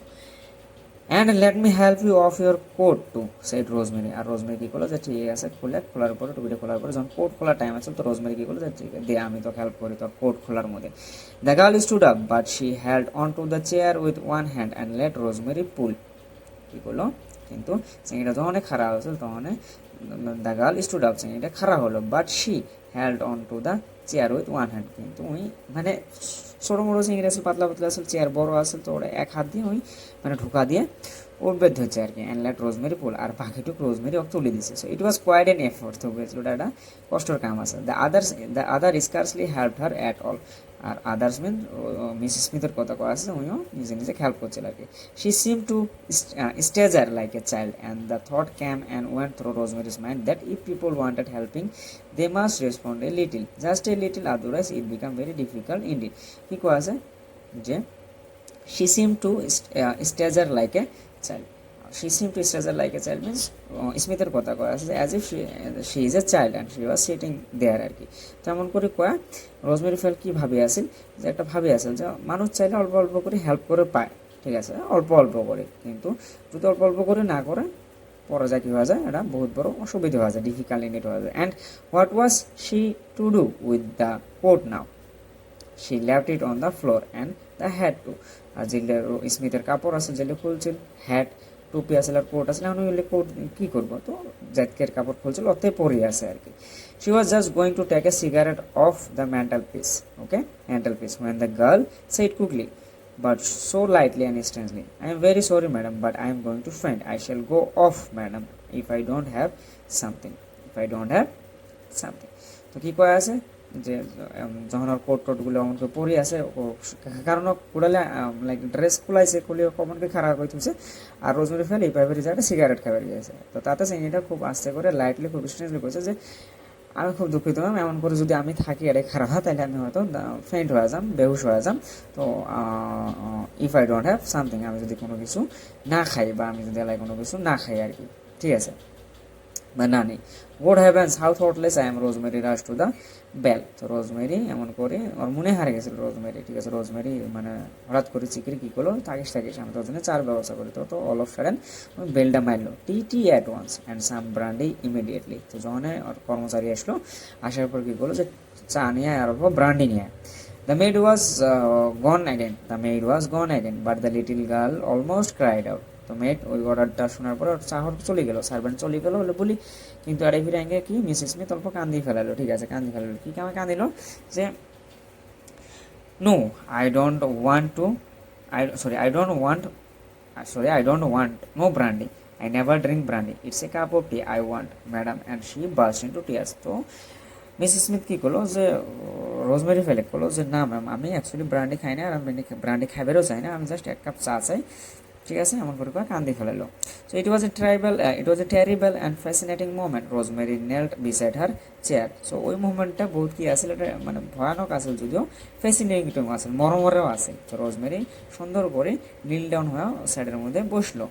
and let me help you off your coat too, said Rosemary. R rosemary কি করলো যে ঠিক আছে, খোলার পরে টুপিটা খোলার পরে যখন কোট খোলার টাইম আছে তো রোজমেরি কি করলো যে ঠিক আছে দে আমি তোকে হেল্প করি তোর কোট খোলার মধ্যে। The girl stood up but she held on to the chair with one hand and let Rosemary pull. কি করলো কিন্তু চিংড়িটা যখন খাড়া হয়েছিল তখন দ্য গার্ল স্টুড আপ, চিংড়িটা খাড়া হলো, but she held on to the chair with one hand, কিন্তু ওই মানে ছোটো মোটো চিংড়ি আসলে পাতলা পাতলা আসলে চেয়ার বড় আসলে তো ওরা এক হাত দিয়ে ওই মানে ঢোকা দিয়ে ওর বেঁধে হচ্ছে আর কি। অ্যান্ড লেট রোজমেরি পুল, আর বাকিটুকু রোজমেরি ওকে তুলে দিচ্ছে। So it was quite an effort, তো ওটা একটা কষ্টের কাম আছে। The other scarcely help her at all, আর আদার্স মিন মিসেস স্মিথের কথা কওয়া আছে উনিও নিজে নিজে হেল্প করছিল আর কি। She seem to stagger like a child and the thought came and went through Rosemary's mind that if people wanted helping they must respond a little, just a little, otherwise it become very difficult indeed. কি কোয়া আছে যে she seemed to stature like a child. She seemed to stature like a child means স্মিথের কথা কয়া আছে as if she is a child and she was sitting there আর কি। তেমন করে কয়া রোজমেরি ফেল কি ভাবি আছিল যে একটা ভাবি আছিল যে মানুষ চাইলে অল্প অল্প করে হেল্প করে পায়, ঠিক আছে, অল্প অল্প করে, কিন্তু যদি অল্প অল্প করে না করে পরে যা কি হয়ে যায় এটা বহুত বড় অসুবিধা হয়ে যায়, ডিফিকাল্ট ইন ইট হয়ে যায়। And what was she to do with the coat now? She left it on the floor and the had to, আর যেগুলো স্মিথের কাপড় আছে যেগুলো খুলছিল, হ্যাট টুপি আছে আর কোট আছে, এখন ওইগুলো কোট কী করবো, তো জ্যাকের কাপড় খুলছিল ওতে পরে আছে আর কি। She was just going to take a cigarette off the mantelpiece, okay, mantelpiece, when the girl said quickly but so lightly and instantly, I am very sorry madam but I am going to faint, I shall go off madam if I don't have something, if I don't have something। তো কী কয়া আছে যে যখন ওর coat টোটগুলো অমনকে পরি আছে ও কারণ কুড়ালে like dress খুলাইছে খুলে কমনকে খারাপ হয়ে তুলছে, আর রোজমেরি ফেল এই পাইপের জায়গাটা সিগারেট খাবার গিয়েছে। তো তাতে চিনিটা খুব আস্তে করে লাইটলি খুব স্ট্রেঞ্জলি করছে যে আমি খুব দুঃখিত ম্যাম, এমন করে যদি আমি থাকি আর খারাপ হয় তাহলে আমি হয়তো ফেন্ট হয়ে যাম, বেহুশ হয়ে যাম। তো if I don't have something, আমি যদি কোনো কিছু না খাই বা আমি যদি এলাকায় কোনো কিছু না খাই আর কি, ঠিক আছে, বা না নেই। Good heavens how thoughtless I am, Rosemary rush to the bell. তো রোজমেরি এমন করে ওর মনে হারে গেছিল রোজমেরি, ঠিক আছে, রোজমেরি মানে হঠাৎ করে চিকরি কী করলো থাকিস আমি তোর জন্য চার ব্যবস্থা করি। তো অল অফ সাডেন বেলটা মারলো, tea at once and some brandy immediately. তো যখন ওর কর্মচারী আসলো, আসার পর কী করলো যে চা নিয়ে আর অল্প ব্রান্ডি নিয়ে। The maid was gone again, but the little girl almost cried out. তো মেড ওই অর্ডারটা শোনার পর চাহর চলে গেল, সার্ভেন্ট চলে গেল বলে বলি, কিন্তু আরে ফিরে আগে কি মিসেস স্মিথ অল্প কান্দি ফেলালো, ঠিক আছে, কান্দি ফেলালো, কি কামে কান্দিল যে no I don't want to I don't want no brandy. I never drink brandy. It's a cup of tea I want, madam, and she burst into tears. তো মিসেস স্মিথ কী করলো যে রোজমেরি ফেলে করলো যে না ম্যাম আমি actually brandy খাই না, আর আমি ব্র্যান্ডি খাইবেরও চাই না, আমি জাস্ট এক কাপ চা চাই, ঠিক আছে, এমন করে কান্দি ফেলালো। So it was a terrible and fascinating moment, Rosemary knelt beside her chair. So ওই মুভমেন্টটা বহুত কি আসলে এটা মানে ভয়ানক আসল, যদিও ফ্যাসিনেটিং আসল, মরমরেও আসে। তো রোজমেরি সুন্দর করে নীল ডাউন হয়ে সাইডের মধ্যে বসলো।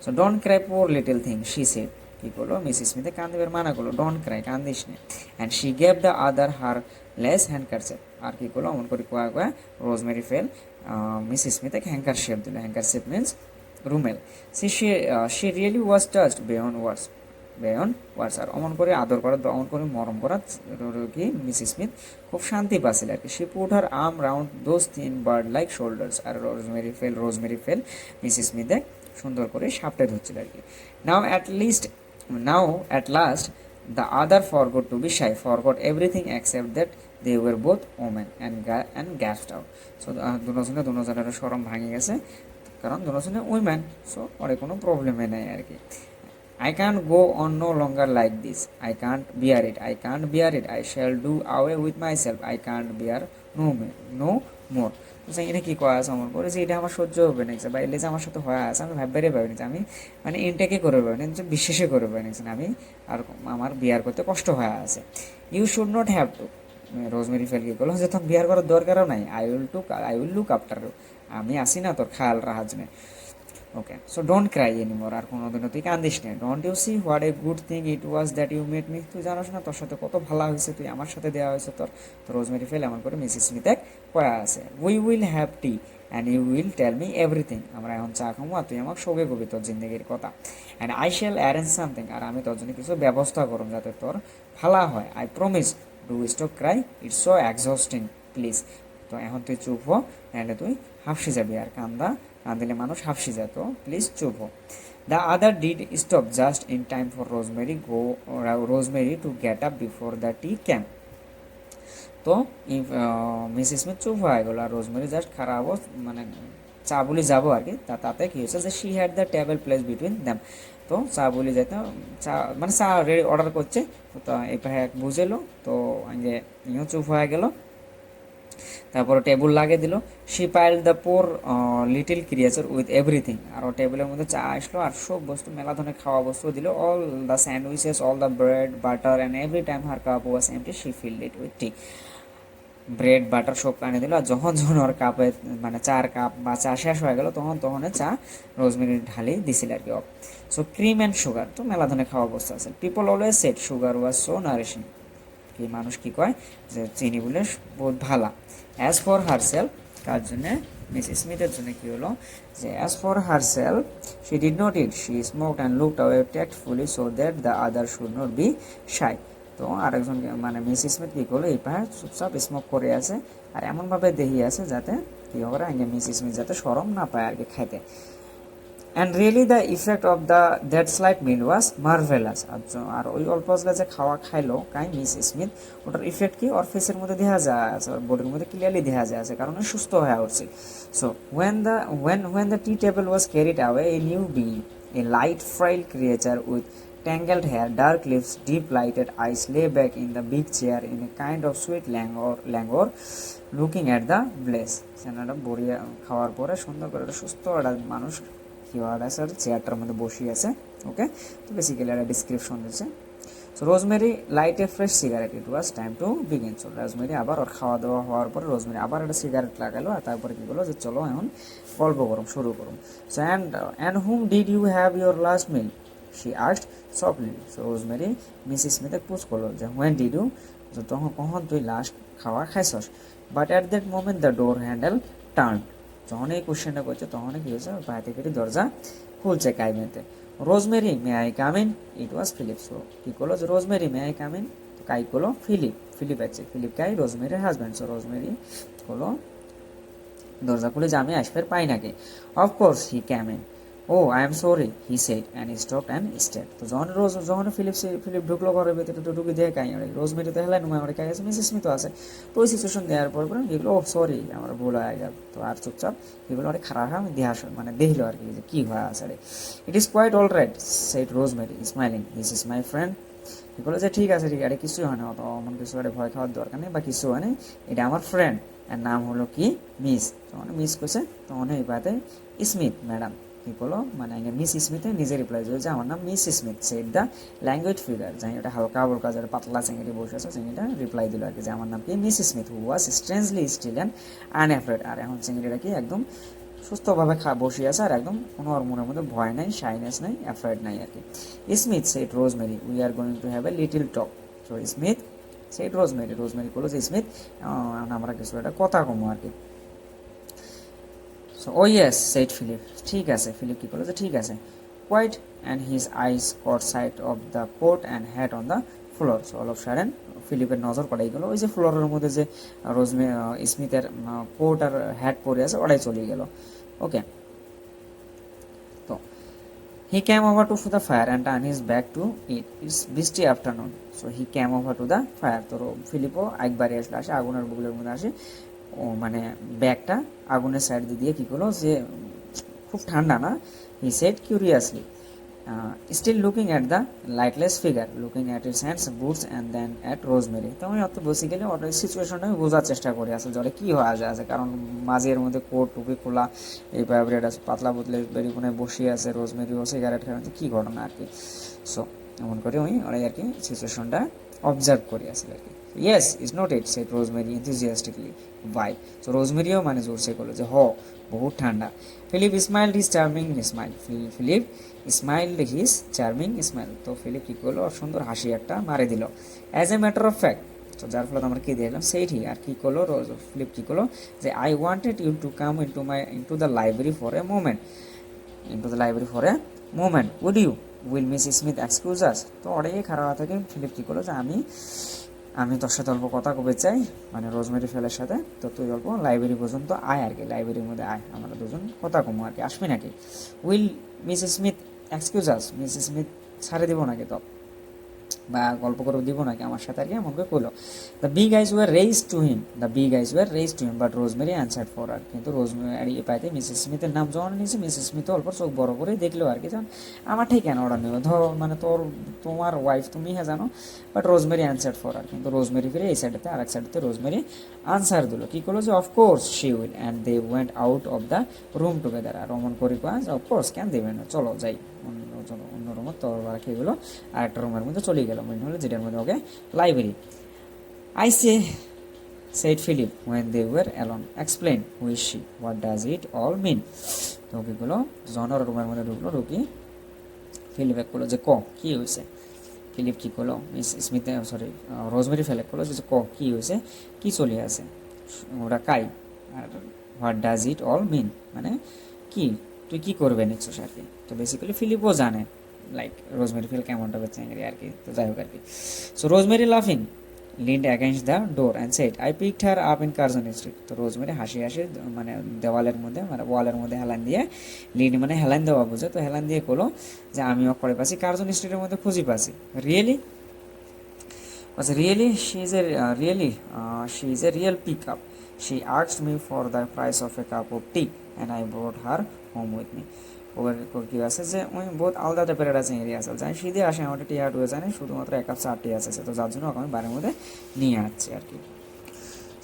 So don't cry poor little thing, she said. কী করলো মিসেস স্মিথে কান্দিবার মানা করলো, ডোন্ট ক্রাই, কান্দিস নে। And she gave the other her lace handkerchief. আর কী করলো অমন করে কোয়া রোজমেরি ফেল মিসেস স্মিথে হ্যাঙ্কারশেপ দিল, হ্যাঙ্কারশেপ মিনস রুমেল। She really was touched beyond words. আর অমন করে আদর করা, অমন করে মরম করা কি মিসেস স্মিথ খুব শান্তি পাচ্ছিল আর কি। She put her arm round those thin bird like shoulders. আর রোজমেরি ফেল মিসেস স্মিথে সুন্দর করে সাপটে ধরছিল আর কি। Now at last the other forgot to be shy, forgot everything except that they were both women and gasped out. So দুজনের সরম ভাঙে গেছে, কারণ দুজনে উইম্যান, সো ওরে কোনো প্রবলেমে নেই আর কি। I can't go on no longer like this. I can't bear it. I shall do away with myself. I can't bear no more. তো এটা কী করা আছে আমার করে যে এটা আমার সহ্য হবে না, বা এলে যে আমার সাথে হয়ে আছে আমি ভাববারে পাবি না, আমি মানে ইনটেকে করে পাবি না, বিশ্বাসে করে পাবি না, আমি আর আমার বিয়ার করতে কষ্ট হয়ে আছে। You should not have to. Rosemary ফেল কী করলো যে তোর বিয়ার করার দরকারও নাই, I will look after you, আমি আসি না তোর খেয়াল রাখার জন্য। Okay, so don't cry anymore, আর কোনোদিনও তুই কান্দিস না। Don't you see what a good thing it was that you made me. তুই জানোস না তোর সাথে কত ভালো হয়েছে, তুই আমার সাথে দেওয়া হয়েছে তোর। তো রোজমেরি ফেল এমন করে মিসেস স্মিথ এক কয়া আছে। We will have tea and you will tell me everything, আমরা এখন চা খাবো আর তুই আমাকে সবে কবি তোর জিন্দগির কথা। And I shall arrange something, আর আমি তোর জন্য কিছু ব্যবস্থা করুম যাতে তোর ভালা হয়। I promise do stop Cry, it's so exhausting please. তো এখন তুই চুপ হো, নাহলে তুই হাফসে যাবি, আর কান্দিলে মানুষ হাফসে যায়, তো প্লিজ চুপ হো। The other did stop just in time for Rosemary to get up before the tea came. তো মিস স্মিথ চুপ হয়ে গেল, আর রোজমেরি জাস্ট খারাপ মানে চা বলি যাবো আর কি, তাতে কি হয়েছে যে she had the table place between them. তো চা বলি যেতে চা মানে চা রেডি অর্ডার করছে, তো এই পাশে বুঝেলো, তো যে ইও চুপ হয়ে গেল, তারপরে টেবিল লাগিয়ে দিল। She piled the poor little creature with everything, আর ও টেবিলের মধ্যে চা আসলো আর সব বস্তু মেলা ধরনের খাওয়া বস্তু দিল, all the sandwiches, all the bread butter, and every time her cup was empty she field it with T. Bread butter সব আনে দিল, আর যখন যখন ওর কাপে মানে চার কাপ বা চা শেষ হয়ে গেল, তখন চা রোজমেরি ঢালি দিছিল আর কি। সো ক্রিম অ্যান্ড সুগার, তো মেলা ধরনের খাওয়া বস্তু আছে। People always said sugar was so nourishing, কি মানুষ কি কয় যে চিনি বলে বহুত ভালা। অ্যাজ ফর হারসেলফ, কার জন্য, মিস স্মিথের জন্য কি হলো যে as for herself she did not eat, she smoked and looked away tactfully so that the other should not be shy. তো আরেকজন মানে মিস স্মিথ কী করলো, এই পাহাড় চুপচাপ স্মোক করে আছে আর এমনভাবে দেখিয়ে আছে যাতে কী হবে আগে মিস স্মিথ যাতে সরম না পায় আর কি খাইতে। And really the effect of the that slight meal was marvellous. আর ওই অল্প যে খাওয়া খাইলো কাই মিস স্মিথ, ওটার ইফেক্ট কি ওর ফেসের মধ্যে দেখা যায় আছে, ওর বডির মধ্যে ক্লিয়ারলি দেখা যায় আছে, কারণ সুস্থ হয়ে উঠছে। So when the tea table was carried away, a new being, a light frail creature with tangled hair, dark lips, deep lighted eyes, lay back in the big chair in a kind of sweet languor looking at the blaze. সেনাটা বড়িয়া খাওয়ার পরে সুন্দর করে একটা সুস্থ একটা মানুষ কি আছে চেয়ারটার মধ্যে বসিয়ে আছে। ওকে, তো বেসিক্যালি একটা ডিসক্রিপশন দিচ্ছে। So rosemary light A fresh cigarette, it was time to begin. So rosemary আবার ওর খাওয়া দাওয়া হওয়ার পরে রোজমেরি আবার একটা সিগারেট লাগালো, আর তারপরে কি বললো যে চলো এখন গল্প করুন, শুরু করুন। So and whom did you have your last meal, she asked softly. So Rosemary Mrs স্মিথে পুছ করলো যে হোয়েন ডিড ইউ, যে কখন তুই লাস্ট খাওয়া খাইছস। But at that moment the door handle turn, যখন এই কোশ্চেনটা করছে তখন কি হয়েছে, বাইরে থেকে দরজা খুলছে কাইমেতে। Rosemary may I come in, it was Philip. So কি করলো যে Rosemary may I come in, কাই করলো ফিলিপ আছে, ফিলিপ কাই রোজমেরির হাজব্যান্ড। সো রোজমেরি করলো দরজা খুলে যে আমি আসবে পাই নাকি। Of course he came in, oh I am sorry he said and stop and stared. তো যখন ফিলিপ ঢুকলো ঘরের ভিতরে, তো ঢুকে দিয়ে কাই রোজমেরি তো হেলাই নুমাই আমার কাই আছে, মিসেস স্মিথ আছে। তো ওই সিচুয়েশন দেওয়ার পর এগুলো ও সরি আমার ভুল হয়ে গেল। তো আর চুপচাপ এগুলো অনেক খারাপ আমি দেহা মানে দেখলো আর কি যে কী হয়ে আছে। It is quite all right said Rosemary smiling, this is my friend. এগুলো যে ঠিক আছে আরে কিছুই হয় না, অত অমন কিছু আরে ভয় খাওয়ার দরকার নেই বা কিছু হয় না, এটা আমার ফ্রেন্ড, এর নাম হলো কি মিস। তখন মিস করছে, তখন এই বাদে স্মিথ ম্যাডাম কি করলো মানে মিস স্মিথে নিজে রিপ্লাই দিল যে আমার নাম miss Smith, said the language figure. যাই এটা হালকা হালকা যারা পাতলা চিংড়ি বসে আছে চিংড়িটা রিপ্লাই দিল আর কি যে আমার নাম কি Miss Smith, who was strangely still and unafraid. আর এখন চিংড়িটা কি একদম সুস্থভাবে বসে আছে আর একদম কোনো ওর মনের মধ্যে ভয় নাই, শাইনেস নাই, অ্যাফ্রেড নাই আর কি। Smith said Rosemary we are going to have a little talk. So Smith said Rosemary করলো যে স্মিথ আমরা কিছু একটা কথা কমো আর কি। So oh yes said Philip, ঠিক আছে ফিলিপ কি করলো যে ঠিক আছে। Quite and his eyes caught sight of the coat and hat on the floor. So all of sudden ফিলিপের নজর পড়াই গেলো ওই যে ফ্লোরের মধ্যে যে স্মিথের কোট আর হ্যাট পরে আছে ওটাই চলে গেল। ওকে, তো he came over to the fire and turn his back to it, it's বৃষ্টি afternoon. So he came over to the fire, তো ফিলিপও একবারে আসলে আসে আগুনের বুগলের মধ্যে আসে, ও মানে ব্যাগটা আগুনের সাইড দিয়ে কী করলো যে খুব ঠান্ডা না, he said curiously still looking at the lightless figure, looking at its hands boots and then at Rosemary. তো আমি অত বেসিক্যালি ওর সিচুয়েশনটা আমি বোঝার চেষ্টা করি আসলে জলে কী হওয়া আছে, কারণ মাঝের মধ্যে কোট টুপি খোলা, এই ব্রেড আছে পাতলা পুতলে বেরিয়ে বসে আছে, রোজমেরিও সিগারেট খাবেন, তো কী ঘটনা আর কি। সো এমন করে আমি ওরাই আর কি সিচুয়েশনটা অবজার্ভ করি আসলে আর কি। Yes is not it said Rosemary enthusiastically, vile. So রোজমেরিও মানে জোরসে করলো যে বহুত ঠান্ডা। Philip smiled his charming smile, Philip smiled his charming smile. তো ফিলিপ কী করলো সুন্দর হাসি একটা মারে দিল। As a matter of fact তো যার ফলে আমরা কি দেখলাম সেইটি আর কি করলো ফিলিপ কি করলো যে I wanted you to come into the library for a moment, would you will Miss Smith excuse us. তো অনেকেই খারাপ থেকে ফিলিপ কী করলো যে আমি তোর সাথে অল্প কথা কবে চাই, মানে রোজমেরি ফেলের সাথে, তো তুই অল্প লাইব্রেরি পর্যন্ত আয় আর কি, লাইব্রেরির মধ্যে আয়, আমরা দুজন কথা কমো আর কি, আসবি নাকি? Will Miss Smith excuse us, miss Smith ছাড়ে দিব নাকি তো, বা গল্প করে দিব নাকি আমার সাথে আর কি, এমন করে কইলো। The big eyes were raise to him but Rosemary answered for her, কিন্তু রোজমেরি পাইতে মিসেস স্মিথের নাম যখন নিয়েছে, মিসেস স্মিথ অল্প চোখ বড় করে দেখলো আর কি, যখন আমার ঠিক কেন অর্ডার নেবে, মানে তোমার ওয়াইফ তুমি হ্যাঁ জানো, but Rosemary answered for her, কিন্তু রোজমেরি ফিরে এই সাইডেতে আর এক সাইডেতে রোজমেরি আনসার দিল কি করলো যে of course she will, and they went out of the room together. আর অমন করি কাজ অফকোর্স কেন দেবেন, চলো যাই অন্য রুমে, তো ওরা খেয়ে গেলো আর একটা রুমের মধ্যে চলে গেলো, মনে হলো যেটার মধ্যে ওকে library. I said Philip when they were alone. Explain, who is she? What does it all mean? তো কি করলো জন ওর রুমের মধ্যে ঢুকি ফিলিপ এক করলো যে কি হয়েছে, ফিলিপ কি করলো মিস স্মিথ রোজমেরি ফেলে করলো যে কি হয়েছে, কি চলে আছে ওরা কাই, আর what does it all mean মানে কি, তুই কি করবে নিচ্ছিস আর কি। তো বেসিক্যালি ফিলিপও জানে লাইক রোজমেরি ফেল কেমনটা বেচাঙ্গি আর কি, তো যাই হোক আর কি। সো রোজমেরি লাফিং leaned against the door and said, I picked her up in Curzon Street. তো রোজমেরি হাসি মানে দেওয়ালের মধ্যে মানে ওয়ালের মধ্যে হেলান দিয়ে, লিড মানে হেলান দেওয়া বুঝে, তো হেলান দিয়ে করলো যে আমি করে পাচ্ছি কার্জন স্ট্রিটের মধ্যে খুঁজি পাচ্ছি। Really she is a real pickup. She asked me for the price of a cup of tea and I brought her home with me. ওর কি আছে যে ওই বহুত আলাদা টাইপের আছে এরিয়া আছে, যাই সিধে আসে আমাদের টি আর জানে শুধুমাত্র এক কাপ চা টি আছে, তো যার জন্য আমি বাড়ির মধ্যে নিয়ে আসছি আর কি।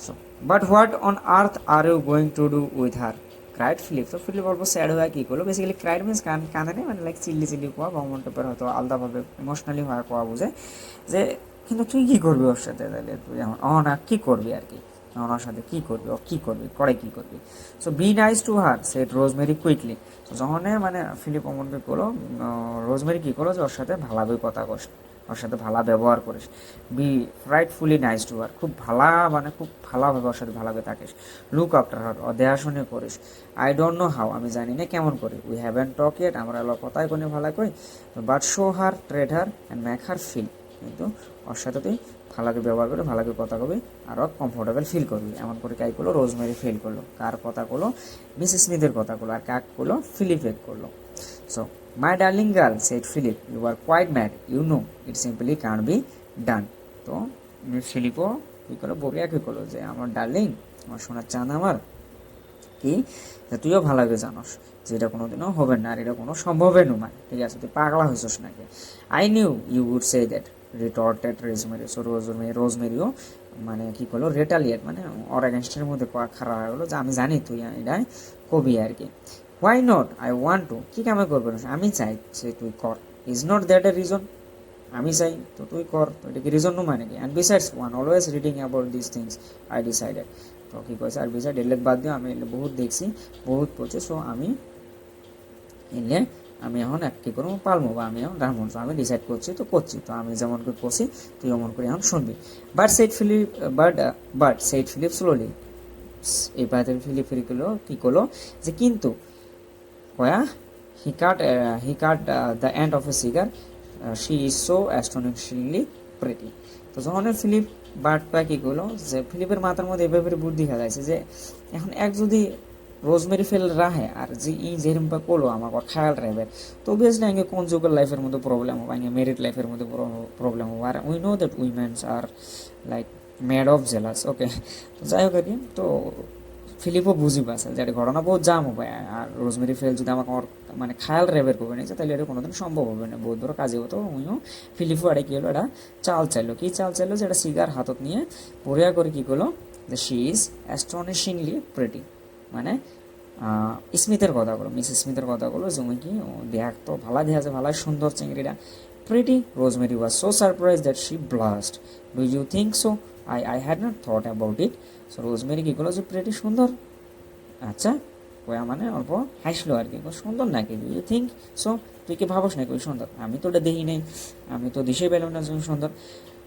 So but what on earth are you going to do with her, cried Philip. তো ফিলিপ অল্প স্যাড হয়ে কী করলো, বেসিক্যালি ক্রাইড মিনস কাঁদে নেই, মানে লাইক চিল্লি কোয়া বা অমন টাইপের হয়তো আলাদাভাবে ইমোশনালি হওয়া কোয়া বুঝে যে কিন্তু তুই কী করবি ওর সাথে, তাহলে তুই এখন না কী করবি আর কি, ওনার সাথে কী করবি, ও কী করবি করে কী করবি। So be nice to her said Rosemary quickly. তো যখন মানে ফিলিপ অমনকে করলো, রোজমেরি কী করলো যে ওর সাথে ভালোভাবে কথা কস, ওর সাথে ভালো ব্যবহার করিস, বি রাইটফুলি নাইস টু হার, খুব মানে খুব ভালোভাবে ওর সাথে ভালোভাবে থাকিস, লুক আফটার হার, ও দেখাশুনে করিস। আই ডোন্ট নো হাউ, আমি জানি না কেমন করি, উই হ্যাভেন টক ইয়েট, আমরা এলো কথাই কোনো ভালো কই, but show her, treat her and make her feel, কিন্তু ওর সাথে তুই ভালোকে ব্যবহার করে ভালোকে কথা কবি আরও কমফোর্টেবল ফিল করবি। এমন করে কাই করলো রোজমেরি ফিল করলো, কার কথা করলো মিসেস স্মিথের কথা করলো, আর কাক করলো ফিলিপেক করলো। So my darling girl said Philip, you are quite mad, you know it simply can't be done. তো ফিলিপও কী করলো বলিয়া কী করলো যে আমার ডার্লিং, আমার সোনার চাঁদ আমার কি, তুইও ভালোভাবে জানোস যে এটা কোনোদিনও হবে না, আর এটা কোনো সম্ভবই নয়, ঠিক আছে, তুই পাগলা হয়েছিস নাকি। I knew you would say that retorted Rosemary. So রোজমেরিও মানে কী করলো রেটালিয়েট, মানে ওর এগেনস্টের মধ্যে খারাপ হয়ে গেলো যে আমি জানি তুই এটাই কবি আর কি। Why not, I want to, কী কামে করবে না, আমি চাই সে তুই কর, is not that a reason, আমি চাই তো তুই কর, তো এটা কি রিজন নো মানে কি। And besides one always reading about this things I decided. তো কী করেছে আর বিসাইড এলেক বাদ দিও, আমি এলে বহুত দেখছি বহুত পড়ছি, সো আমি এলে আমি এখন কী করবো পালবো, বা আমি এখন রাখবো, তো আমি ডিসাইড করছি তো করছি, তো আমি যেমন করে করছি তুই অমন করে এখন শুনবি। বাট সেট ফিলিপ স্লোলি, এই পাতে ফিলিপ করলো কী করলো যে কিন্তু কয়া he cut the end of a cigar, she is so astonishingly pretty. তো যখন ফিলিপ বার্ডটা কী করলো যে ফিলিপের মাথার মধ্যে এভাবে বুদ্ধি খেলাইছে যে এখন এক যদি রোজমেরি ফেল রাহে আর যে যেরকম করলো আমার খেয়াল রাখবে, তো অবভিয়াসলি আগে কনজুগাল লাইফের মধ্যে প্রবলেম হবে, আগে ম্যারিড লাইফের মধ্যে প্রবলেম হবে, আর we know that womens are like made of jealous, okay. তো যাই হোক আর কি, তো ফিলিপও বুঝি পাচ্ছে যে এটা ঘটনা বহুত জাম হবে, আর রোজমেরি ফেল যদি আমাকে মানে খায়াল রেবের করবে নিয়েছে তাহলে এটা কোনোদিন সম্ভব হবে না, বহুত বড় কাজে হতো। উইও ফিলিপও আরে কী হলো এটা চাল চাইলো, কী চাল চাইলো যে এটা সিগার হাতত নিয়ে পরিয়া করে কী করলো যে শি ইজ অ্যাস্টনিশিংলি প্রিটি, মানে স্মিথের কথা বলো, মিসেস স্মিথের কথা বলো যে উনি কি দেখ তো ভালো দেখাচ্ছে, ভালো সুন্দর চিংড়িটা pretty. Rosemary was so surprise that she blushed, do you think so, I had not thought about it. So Rosemary কী করলো যে প্রিটি সুন্দর, আচ্ছা ওয়া মানে অল্প হাসলো আর কি, সুন্দর নাকি, ডু ইউ থিঙ্ক সো, তুই কি ভাবস নাকি ওই সুন্দর, আমি তো ওটা দেখি নেই, আমি তো দিশে পেলাম না সুন্দর।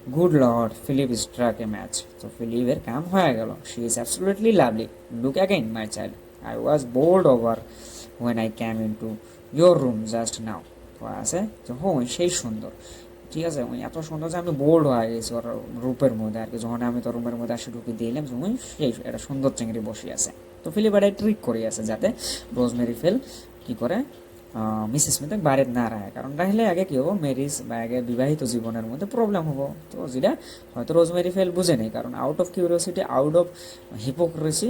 Good lord, Philip struck a match. So Philip কাম হয়ে গেল. She is absolutely lovely. Look again, my child. I was bowled over when I came into your room just now. তো আছে যে সেই সুন্দর, ঠিক আছে, ওই এত সুন্দর যে আমি বোল্ড হয়ে গেছি ওর রূপের মধ্যে আর কি, যখন আমি তো রুমের মধ্যে আসে ঢুকে দিলাম যে ওই সেই একটা সুন্দর চিংড়ি বসে আছে। তো ফিলিপ এটা ট্রিক করে আছে যাতে রোজমেরি ফেল কি করে মিসেস স্মিথকে বাইরে না রাখে, কারণ রাখলে আগে কী হবো, ম্যারিজ বা আগে বিবাহিত জীবনের মধ্যে প্রবলেম হবো। তো যেটা হয়তো রোজমেরি ফেল বুঝে নেই, কারণ out of curiosity, out of hypocrisy,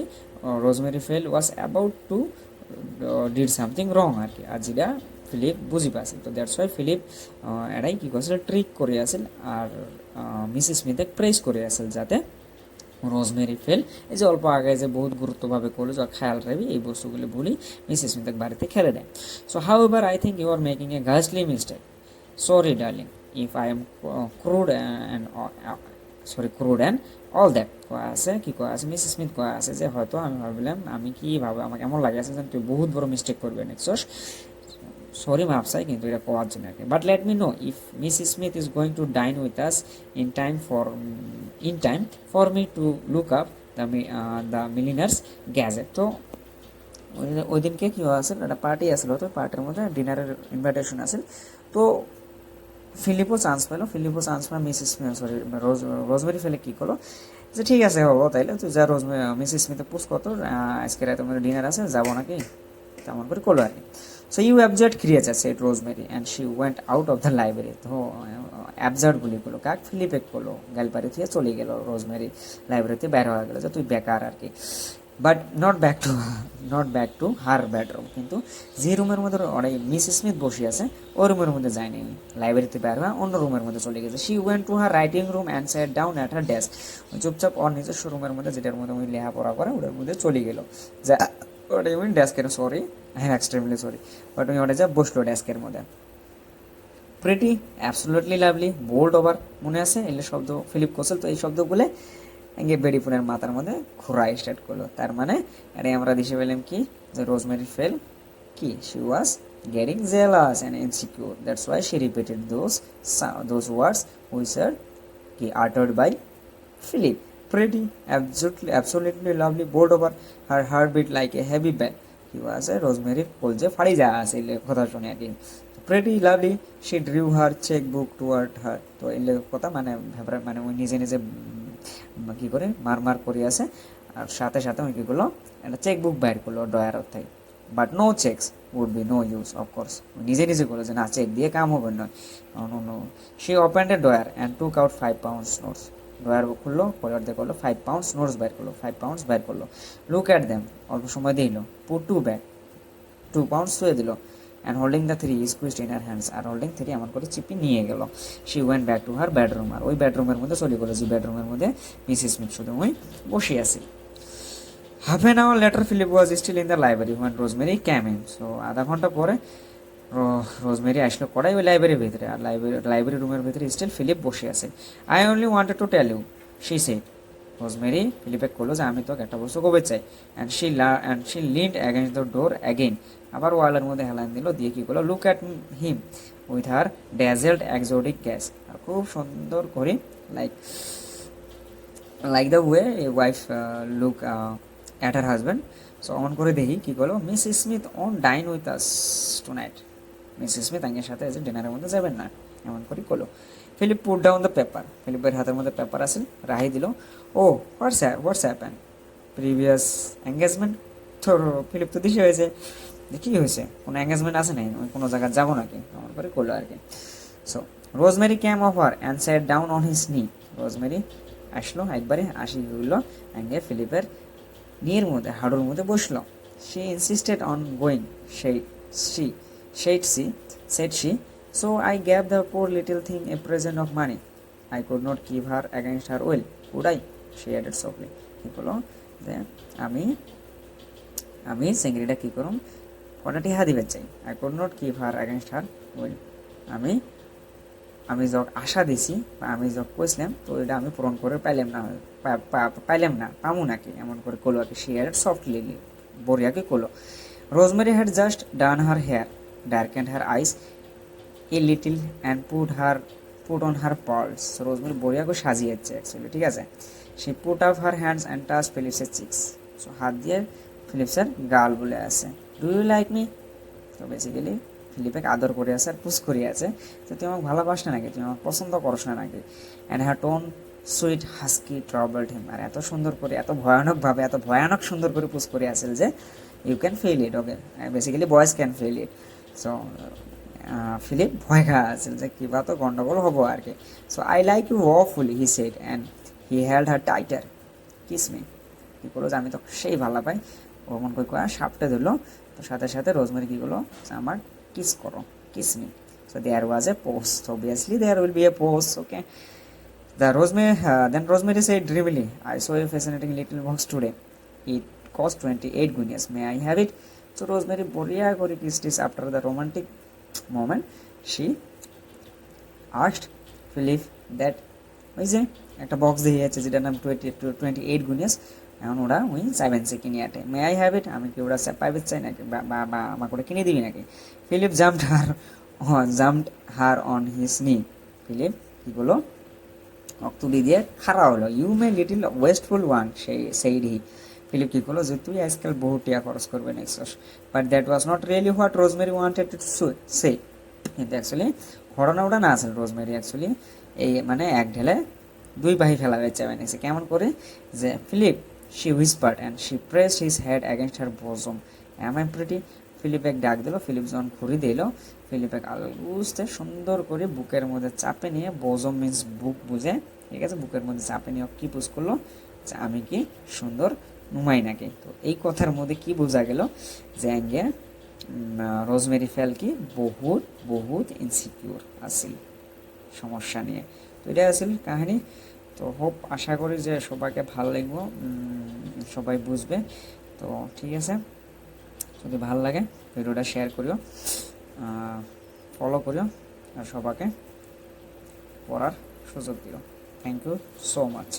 Rosemary fail was about to did something wrong আর কি, আর যেটা ফিলিপ বুঝি পাইছিল। তো দ্যাটস ওয়াই ফিলিপ এটাই কী করছিল, ট্রিক করে আসিল আর মিসেস স্মিথকে প্রেস করে আসিল যাতে রোজমেরি ফেল এই যে অল্প আগে যে বহুত গুরুত্বভাবে করলো যা খেয়াল রাখবি এই বস্তুগুলো বলি মিসেস স্মিথকে বাড়িতে খেলে দেয়। So however I think you are making a গার্সলি mistake, sorry darling, if I am crude and all that কয়া আছে, কি কয়া আছে মিসেস স্মিথ কয়া আছে যে হয়তো আমি ভাবলাম আমি কি ভাবে আমাকে এমন লাগে আছে যে তুই বহুত বড় মিস্টেক করবে নেক্সট, সরি মাপসাই কিন্তু এটা কোয়ার জন্য আর কি। But let me know if Mrs Smith is going to dine with us in time for me to look up the milliner's gazette. তো ওই দিনকে কী আসল, একটা পার্টি আসলো, তো পার্টির মধ্যে ডিনারের ইনভাইটেশন আসল। তো ফিলিপও চান্স পেলো মিসেস রোজমেরি ফেলে কী করলো যে ঠিক আছে হবো তাইলে তুই যা মিসেস স্মিথে পোস্ট করতো আজকে রাতে আমাদের ডিনার আছে যাবো নাকি, তেমন করে করলো আর কি। So you absurd creature said Rosemary and she went out of the library. তো অ্যাবজার্ড গুলি করলো কাক ফিলিপে করলো, গ্যালপারি থেকে চলে গেল রোজমেরি, লাইব্রেরিতে বের হয়ে গেলো যে তুই বেকার আর কি। But not back to her bedroom, কিন্তু যে রুমের মধ্যে অনেক মিস স্মিথ বসে আছে ওই রুমের মধ্যে যায়নি, লাইব্রেরিতে বের হয়ে অন্য রুমের মধ্যে চলে গেছে। She went to her writing room and sat down at her desk, চুপচাপ ওর নিজস্ব রুমের মধ্যে যেটার মধ্যে উনি লেখাপড়া করে ওটার মধ্যে চলে গেল, যা ওটা উনি ডেস্কের সরি হ্যাঁ এক্সট্রিমলি সরি বাট উনি ওটা যা বসলো ডেস্কের মধ্যে। Pretty, absolutely lovely, bowled over, মনে আছে এগুলো শব্দ ফিলিপ কোসেল। তো এই শব্দগুলো এঙ্গে বেডিফোনের মাথার মধ্যে ঘোরা স্টার্ট করলো, তার মানে এটাই আমরা দিশে পেলাম কি যে রোজমেরি ফেল কি she was getting jealous and insecure, that's why she repeated those words which are কি uttered by Philip. Pretty, absolutely lovely, bold over, her heart beat like a heavy bell. He was a Rosemary কলজে ফাড়ি যা আছে কথা শুনে আর কি। Pretty lovely, she drew her cheque book toward her. তো এই কথা মানে মানে ওই নিজে নিজে কী করে মার করে আছে, আর সাথে সাথে ওই কী করলো একটা চেক বুক বাইর করলো ডয়ার থেকে। But no cheques would be no use of course, নিজে নিজে করলো যে না চেক দিয়ে কাম হবে না। No she opened a drawer and took out 5 pounds notes. Drawer খুললো, পরিবার দিয়ে করলো 5 pounds নোটস বাইর করলো, 5 pounds বাইর করলো। লুক অ্যাট দেম, অল্প সময় দিল, পুট 2 ব্যাক, 2 pounds শুয়ে দিল, and holding the 3 squeezed in her hands, আর হোল্ডিং 3 এমন করে চিপি নিয়ে গেল। She went back to her bedroom, আর ওই বেডরুমের মধ্যে চলে গেলো যে বেডরুমের মধ্যে মিসেস স্মিথ শুধু ওই বসে আছে। Half an hour later Philip was still in the library when Rosemary came in. So আধা ঘন্টা পরে রোজমেরি আসলো পড়াই ওই লাইব্রেরির ভিতরে, আর লাইব্রেরি রুমের ভিতরে স্টিল ফিলিপ বসে আছে। I only wanted to tell you, she said. Rosemary ফিলিপে করলো যে আমি তোকে একটা বস্তু কবে চাই, and she leaned against the door again, আবার ওয়ালের মধ্যে হেলান দিল, দিয়ে কী করলো look at him with her dazzled exotic gaze, আর খুব সুন্দর করে like the way a wife look at her husband. So অন করে দেখি কী করলো, Miss Smith won't dine with us to night, Miss Smith আঙ্গের সাথে যে ডিনারের মধ্যে যাবেন না, এমন করে করলো। Philip put down the paper, ফিলিপের হাতের মধ্যে পেপার আছে, রাহি দিল। Oh what's happen, previous engagement. তো ফিলিপ তো দিশে হয়েছে যে কী হয়েছে, কোনো এঙ্গেজমেন্ট আছে নাই, আমি কোনো জায়গায় যাবো নাকি, এমন করে করলো আর কি। So Rosemary came over and sat down on his knee, Rosemary আসলো একবারে আসি হইলো অ্যাঙ্গে ফিলিপের নিয়ের মধ্যে হাড়ুর মধ্যে বসলো। She insisted on going, said she. So I gave the poor little thing a present of money. I could not keep her against her will, could I? She added softly. কি বলো যে আমি চিংড়িটা কী করুম কটা টিহা দিবে চাই। I could not keep her against her will. আমি যখন আশা দিছি বা আমি যখন কইছিলাম তো এটা আমি পূরণ করে পাইলাম না পামু নাকি, এমন করে কলো আর কি। She added softly, বরিয়াকে কলো। Rosemary had just done her hair, darkened her eyes a little and put her put on her pearls, Rosemary বড়িয়া করে সাজিয়েছে অ্যাকচুয়ালি, ঠিক আছে। সে put up her hands and touch ফিলিপসের চিক্স, সো হাত দিয়ে ফিলিপসের গাল বলে আছে, ডু ইউ লাইক মি। তো বেসিক্যালি ফিলিপেক আদর করে আছে আর পুশ করে আছে, তো তুই আমাকে ভালোবাস না নাকি, তুই আমাকে পছন্দ করস না নাকি। অ্যান্ড হ্যার টোন সুইট হাস্কি ট্রাবলড হিম, আর এত সুন্দর করে, এত ভয়ানকভাবে, এত ভয়ানক সুন্দর করে পুশ করে আসেল যে you can feel it, okay, basically boys can feel it. So Philip ভয় খাওয়া আসেল যে কিবা তো গন্ডগোল হবো আর কি। So I like you awfully he said and he held her tighter, kiss me, কী করলো যে আমি তো সেই ভালো পাই, ও মন করে কয়া সাপটে ধরলো, তো সাথে সাথে রোজমেরি কী করলো, আমার কিস করো, kiss me. So there was a post, obviously there will be a post, okay. Then Rosemary said dreamily, I saw a fascinating little box today. It cost 28 guineas. May I have it? So Rosemary বলিয়া করে kiss after the romantic moment. She asked Philip that ওই যে একটা box দিয়ে যাচ্ছে যেটার নাম 28 গুনিয়াস, এখন ওরা ওই চাইবেন সে কিনে আটে। মে আই হ্যাভ ইট, আমি কি ওরা পাইবে চাই নাকি, বা আমাকে ওটা কিনে দিবি নাকি। Philip jumped her on his knee, Philip কী করলো, তুলি দিয়ে খাড়া হলো। You may little wasteful one, said he, Philip কী করলো যে তুই আজকাল বহু টিয়া খরচ করবে next, but that was not really what Rosemary wanted to say. কিন্তু অ্যাকচুয়ালি ঘটনা ওটা না আসলে, রোজমেরি অ্যাকচুয়ালি এই মানে এক ঢেলে দুই পাহি ফেলাবে চাবে নিয়েছে, কেমন করে যে Philip, she whispered and she pressed his head against her bosom, am I pretty. Philip এক ডাক দিল, ফিলিপ যখন ঘুরি দিল, ফিলিপ এক আলগুজতে সুন্দর করে বুকের মধ্যে চাপে নিয়ে, বজম মিন্স বুক বুঝে, ঠিক আছে, বুকের মধ্যে চাপে নিয়ে কি পুজ করলো যে আমি কি সুন্দর নুমাই নাকি। তো এই কথার মধ্যে কি বোঝা গেল যে আঙ্গে রোজমেরি ফেল কি বহুত বহুত ইনসিকিউর আসিল সমস্যা নিয়ে। তো এটা আসিল কাহিনী। তো হোপ আশা করি যে সবাইকে ভালো লাগবো, সবাই বুঝবে। তো ঠিক আছে, যদি ভালো লাগে ভিডিওটা শেয়ার করিও, ফলো করিও, আর সবাইকে পড়ার সুযোগ দিও। Thank you so much.